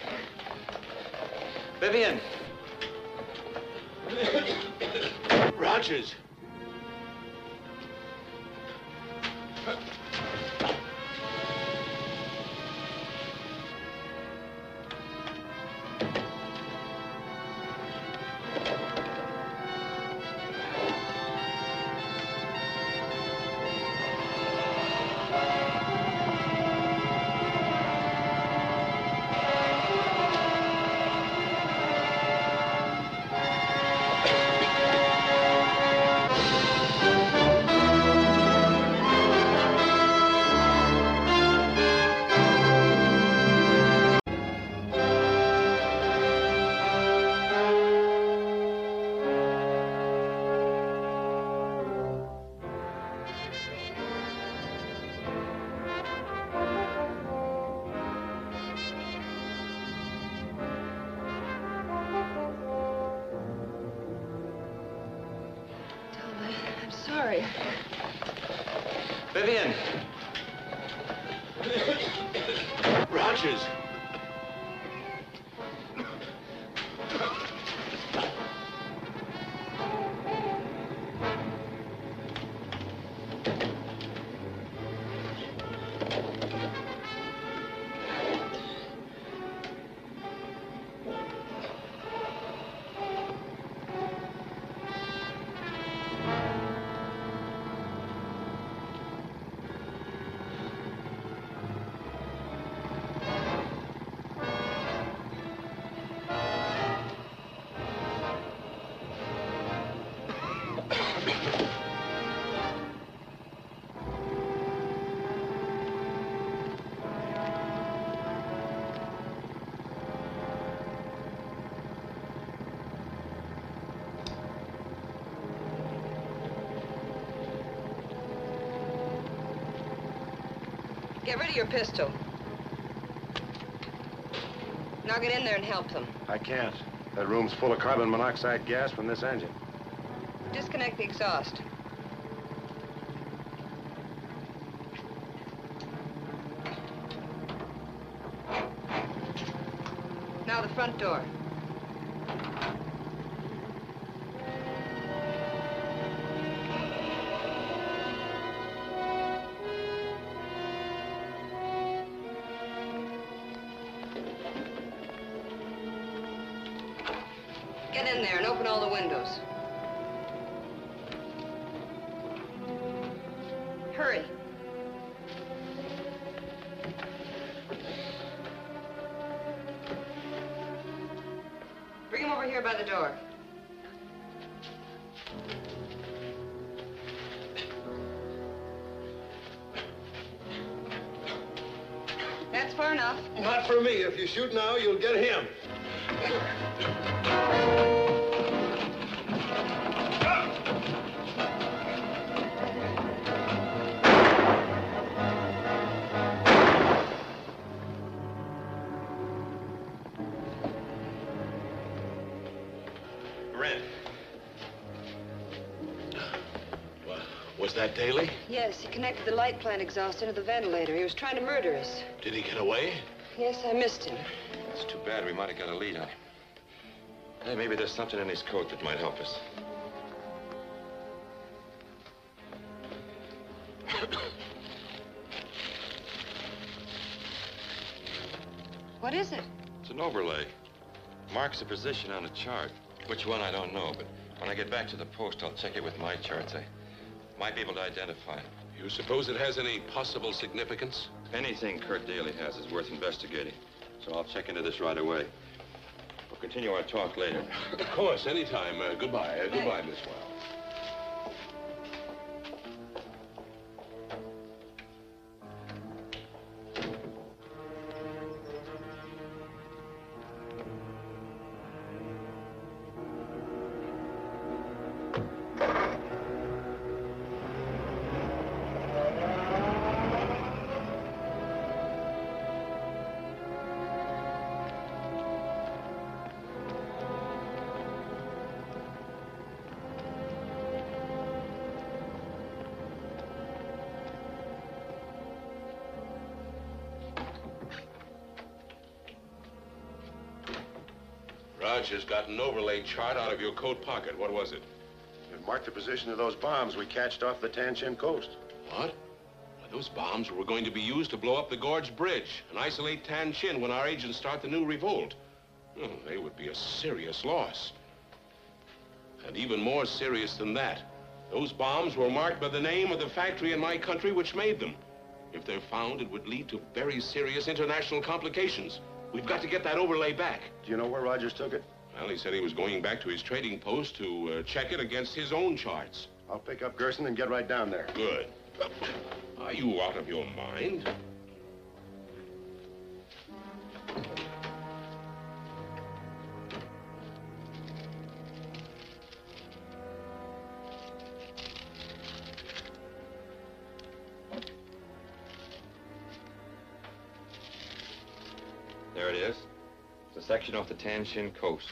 Vivian! Rogers! Sorry. Vivian! Rogers! Get rid of your pistol. Now get in there and help them. I can't. That room's full of carbon monoxide gas from this engine. Disconnect the exhaust. Now the front door. Get in there and open all the windows. Hurry. Bring him over here by the door. That's far enough. Not for me. If you shoot now, you'll get him. Was that Daly? Yes, he connected the light plant exhaust into the ventilator. He was trying to murder us. Did he get away? Yes, I missed him. It's too bad. We might have got a lead on him. Hey, maybe there's something in his coat that might help us. What is it? It's an overlay. Marks a position on a chart. Which one, I don't know, but when I get back to the post, I'll check it with my charts. I might be able to identify it. You suppose it has any possible significance? Anything Kurt Daly has is worth investigating. So I'll check into this right away. We'll continue our talk later. Of course, anytime. Goodbye. Goodbye, Miss Wells. Rogers got an overlay chart out of your coat pocket. What was it? It marked the position of those bombs we catched off the Tan-Shin coast. What? Why, those bombs were going to be used to blow up the Gorge Bridge and isolate Tan-Shin when our agents start the new revolt. Oh, they would be a serious loss. And even more serious than that, those bombs were marked by the name of the factory in my country which made them. If they're found, it would lead to very serious international complications. We've got to get that overlay back. Do you know where Rogers took it? Well, he said he was going back to his trading post to check it against his own charts. I'll pick up Gerson and get right down there. Good. Are you out of your mind? There it is. It's a section off the Tan-Shin coast.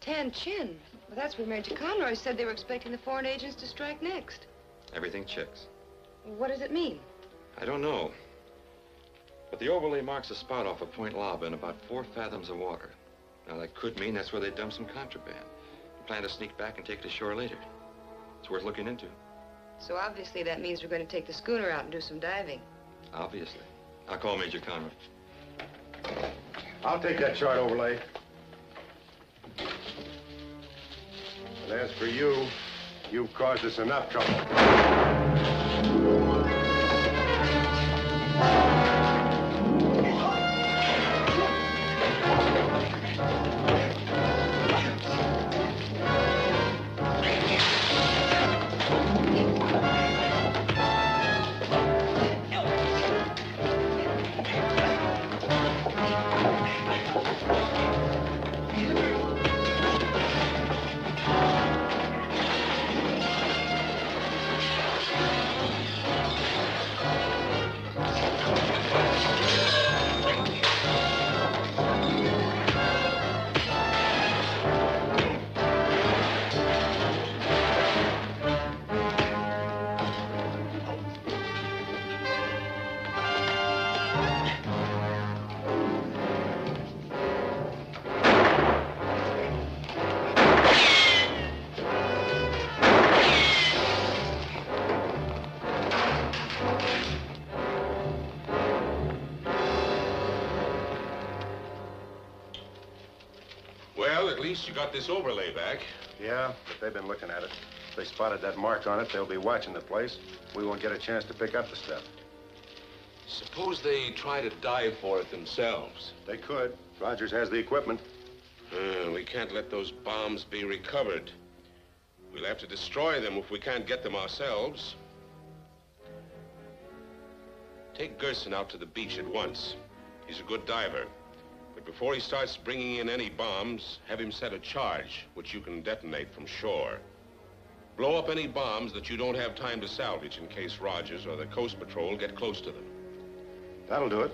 Tan-Shin? Well, that's where Major Conroy said they were expecting the foreign agents to strike next. Everything checks. What does it mean? I don't know. But the overlay marks a spot off of Point Lava in about 4 fathoms of water. Now, that could mean that's where they dumped some contraband. They plan to sneak back and take it ashore later. It's worth looking into. So obviously that means we're going to take the schooner out and do some diving. Obviously. I'll call Major Conroy. I'll take that chart overlay. And as for you, you've caused us enough trouble. least you got this overlay back. Yeah, but they've been looking at it. If they spotted that mark on it, they'll be watching the place. We won't get a chance to pick up the stuff. Suppose they try to dive for it themselves. They could. Rogers has the equipment. We can't let those bombs be recovered. We'll have to destroy them if we can't get them ourselves. Take Gerson out to the beach at once. He's a good diver. But before he starts bringing in any bombs, have him set a charge, which you can detonate from shore. Blow up any bombs that you don't have time to salvage in case Rogers or the Coast Patrol get close to them. That'll do it.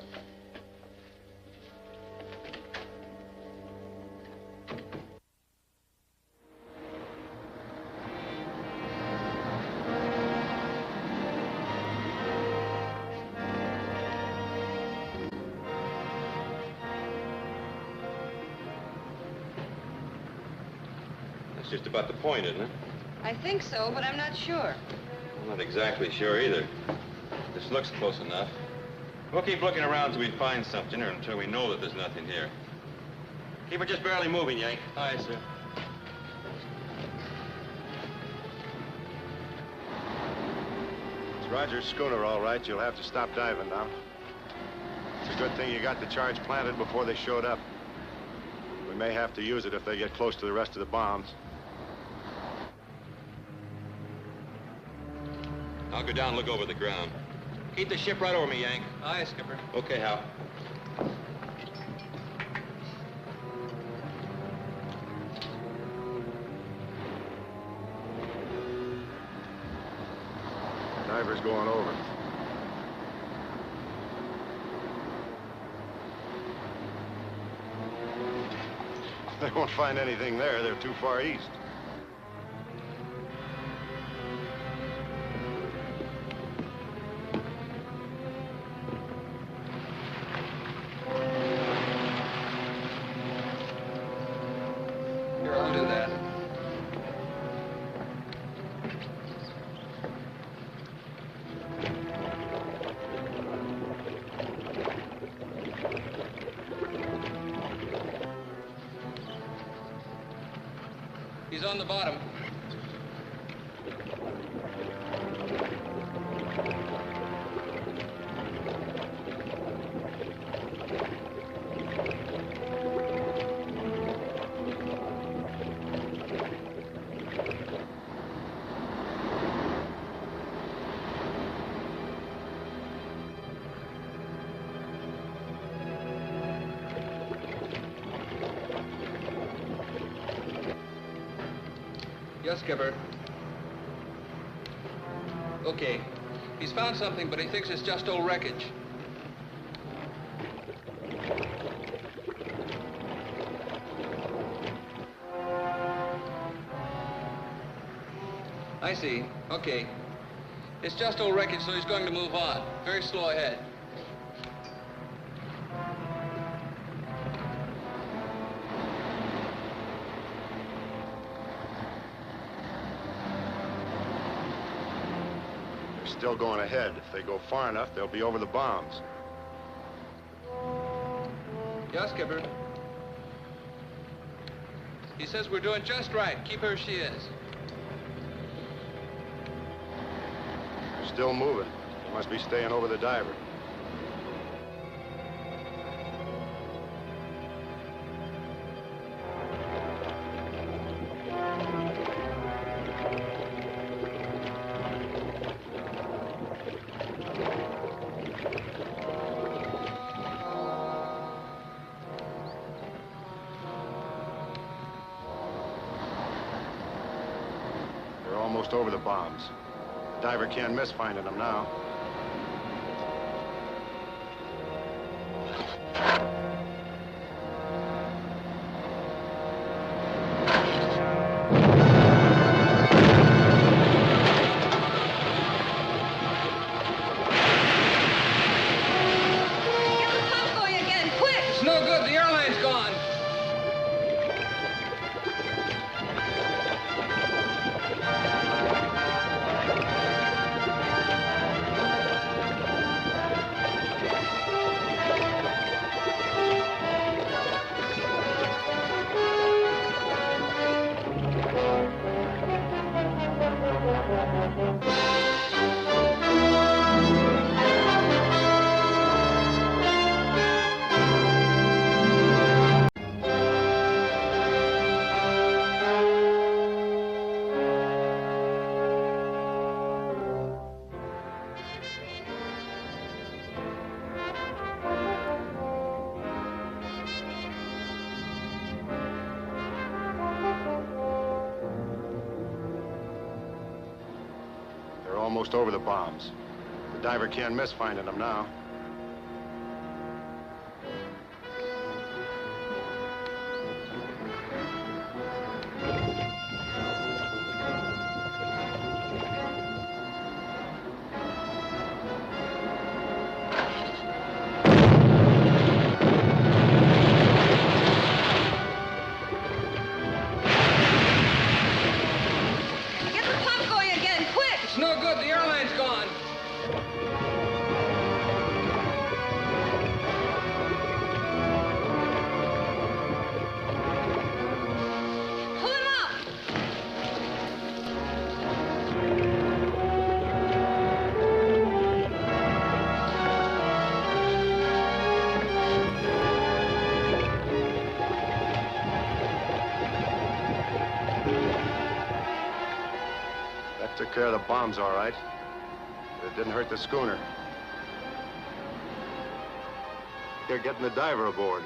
That's just about the point, isn't it? I think so, but I'm not sure. I'm not exactly sure either. This looks close enough. We'll keep looking around till we find something, or until we know that there's nothing here. Keep it just barely moving, Yank. Aye, sir. It's Rogers' schooner, all right. You'll have to stop diving now. It's a good thing you got the charge planted before they showed up. We may have to use it if they get close to the rest of the bombs. I'll go down and look over the ground. Keep the ship right over me, Yank. Aye, Skipper. Okay, Hal. Diver's going over. They won't find anything there. They're too far east. Here, I'll do that. He's on the bottom. Yes, Skipper. Okay. He's found something, but he thinks it's just old wreckage. I see. Okay. It's just old wreckage, so he's going to move on. Very slow ahead. Still going ahead. If they go far enough, they'll be over the bombs. Yes, Skipper. He says we're doing just right. Keep her as she is. They're still moving. They must be staying over the diver. Almost over the bombs. The diver can't miss finding them now. Almost over the bombs. The diver can't miss finding them now. Took care of the bombs, all right. But it didn't hurt the schooner. They're getting the diver aboard.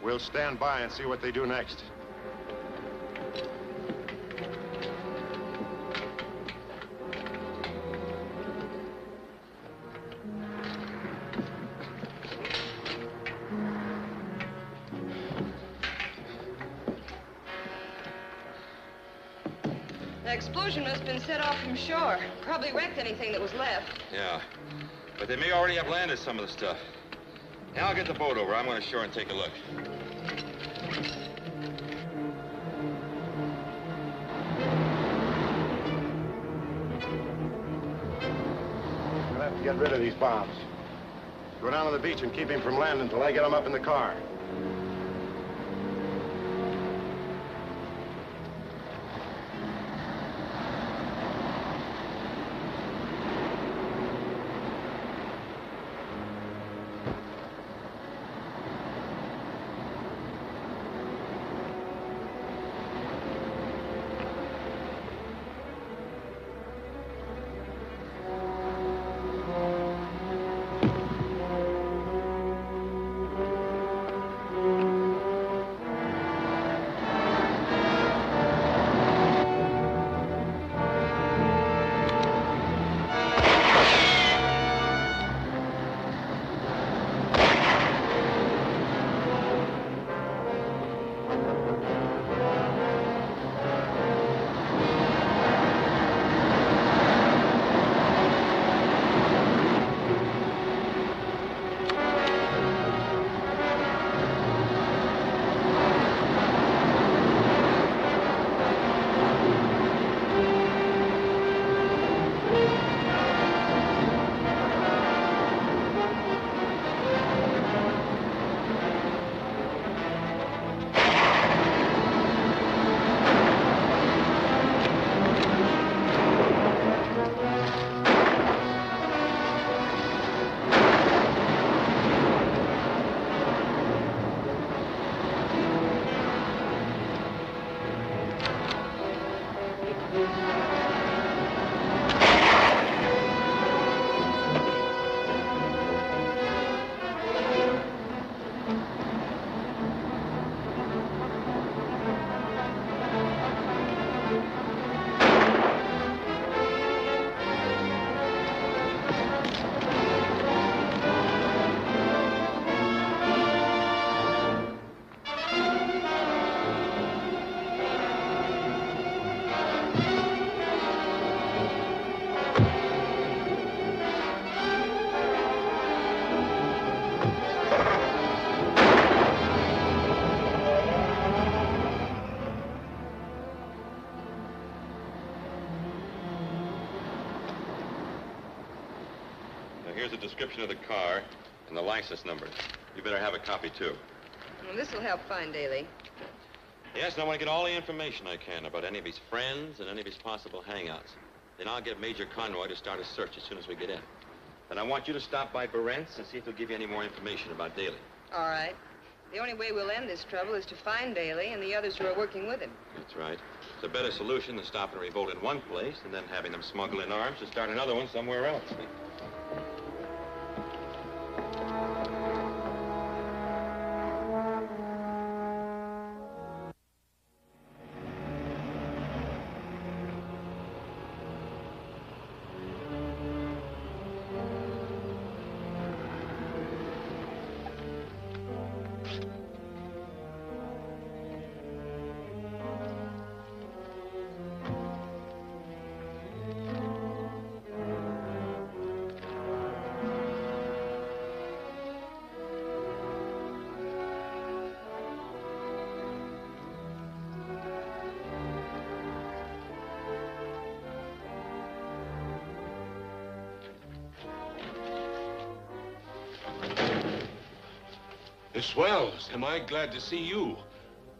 We'll stand by and see what they do next. The explosion must have been set off from shore. Probably wrecked anything that was left. Yeah, but they may already have landed some of the stuff. Now I'll get the boat over. I'm going ashore and take a look. We'll have to get rid of these bombs. Go down to the beach and keep him from landing until I get him up in the car. Now, here's a description of the car and the license number. You better have a copy, too. Well, this will help find Daly. Yes, and I want to get all the information I can about any of his friends and any of his possible hangouts. Then I'll get Major Conroy to start a search as soon as we get in. Then I want you to stop by Barent's and see if he'll give you any more information about Daly. All right. The only way we'll end this trouble is to find Daly and the others who are working with him. That's right. It's a better solution than stopping a revolt in one place and then having them smuggle in arms to start another one somewhere else. Miss Wells, am I glad to see you?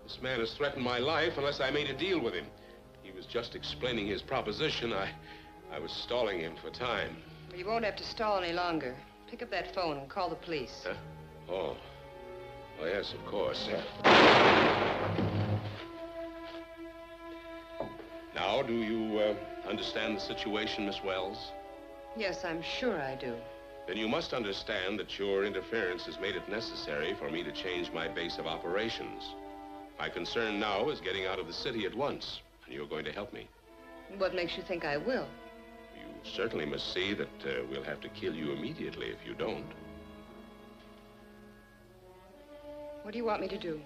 This man has threatened my life unless I made a deal with him. He was just explaining his proposition. I was stalling him for time. Well, you won't have to stall any longer. Pick up that phone and call the police. Huh? Oh. Oh, yes, of course. Now, do you understand the situation, Miss Wells? Yes, I'm sure I do. Then you must understand that your interference has made it necessary for me to change my base of operations. My concern now is getting out of the city at once, and you're going to help me. What makes you think I will? You certainly must see that we'll have to kill you immediately if you don't. What do you want me to do?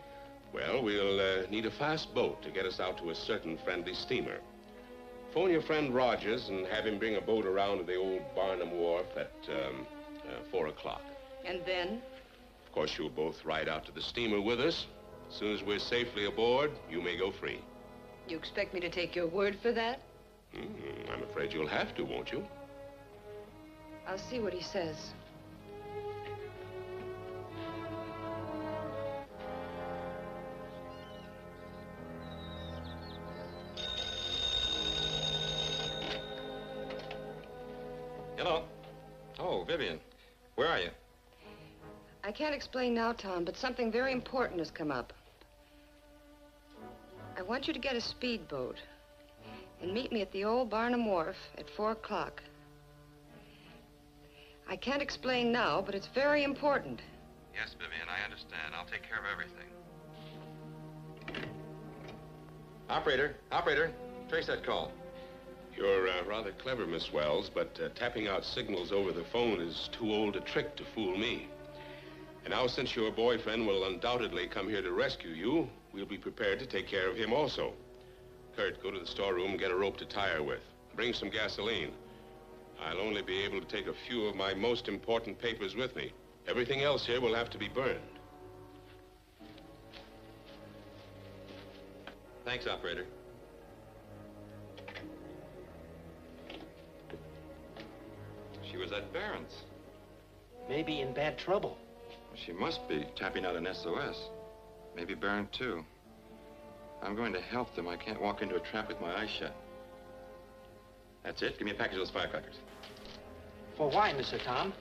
Well, we'll need a fast boat to get us out to a certain friendly steamer. Phone your friend Rogers and have him bring a boat around to the old Barnum Wharf at 4 o'clock. And then? Of course, you'll both ride out to the steamer with us. As soon as we're safely aboard, you may go free. You expect me to take your word for that? I'm afraid you'll have to, won't you? I'll see what he says. Hello. Oh, Vivian. Where are you? I can't explain now, Tom, but something very important has come up. I want you to get a speedboat and meet me at the old Barnum Wharf at 4 o'clock. I can't explain now, but it's very important. Yes, Vivian, I understand. I'll take care of everything. Operator, trace that call. You're rather clever, Miss Wells, but tapping out signals over the phone is too old a trick to fool me. And now, since your boyfriend will undoubtedly come here to rescue you, we'll be prepared to take care of him also. Kurt, go to the storeroom and get a rope to tie her with. Bring some gasoline. I'll only be able to take a few of my most important papers with me. Everything else here will have to be burned. Thanks, operator. She was at Barron's. Maybe in bad trouble. She must be tapping out an SOS. Maybe Barron, too. I'm going to help them. I can't walk into a trap with my eyes shut. That's it. Give me a package of those firecrackers. For why, Mr. Tom?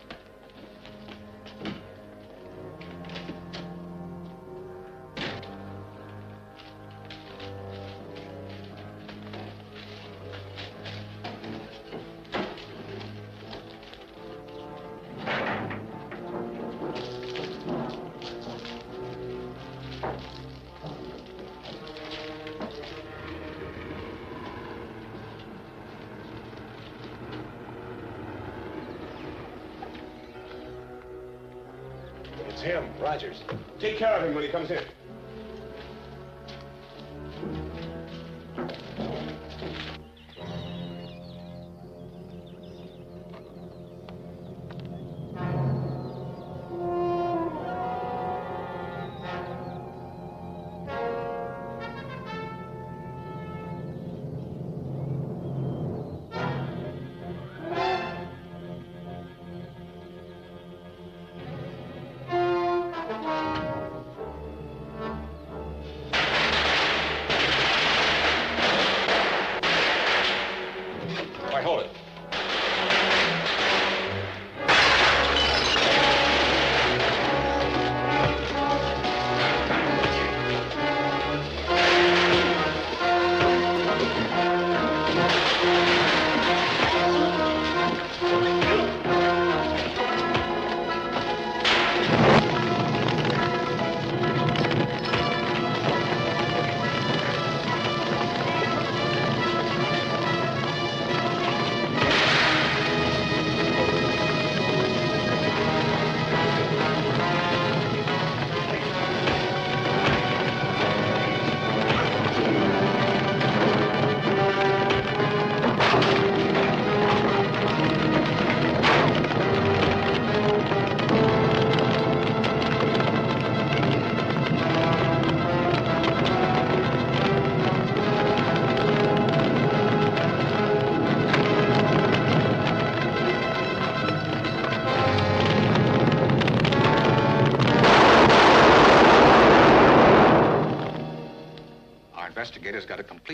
It's him, Rogers. Take care of him when he comes in.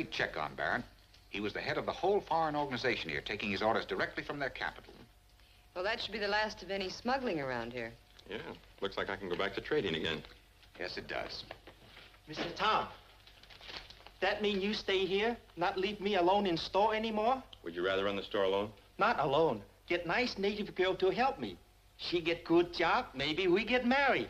complete check on, Baron. He was the head of the whole foreign organization here, taking his orders directly from their capital. Well, that should be the last of any smuggling around here. Yeah, looks like I can go back to trading again. Yes, it does. Mr. Tom, that mean you stay here, not leave me alone in store anymore? Would you rather run the store alone? Not alone. Get nice native girl to help me. She get good job, maybe we get married.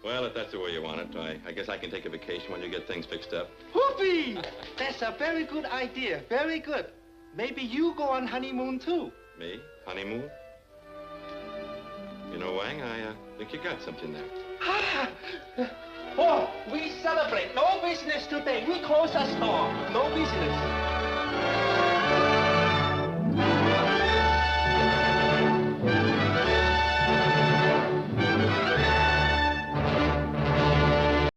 Well, if that's the way you want it, I guess I can take a vacation when you get things fixed up. Whoopee! That's a very good idea, very good. Maybe you go on honeymoon too. Me? Honeymoon? You know, Wang, I think you got something there. Ah! Oh, we celebrate. No business today. We close the store. No business.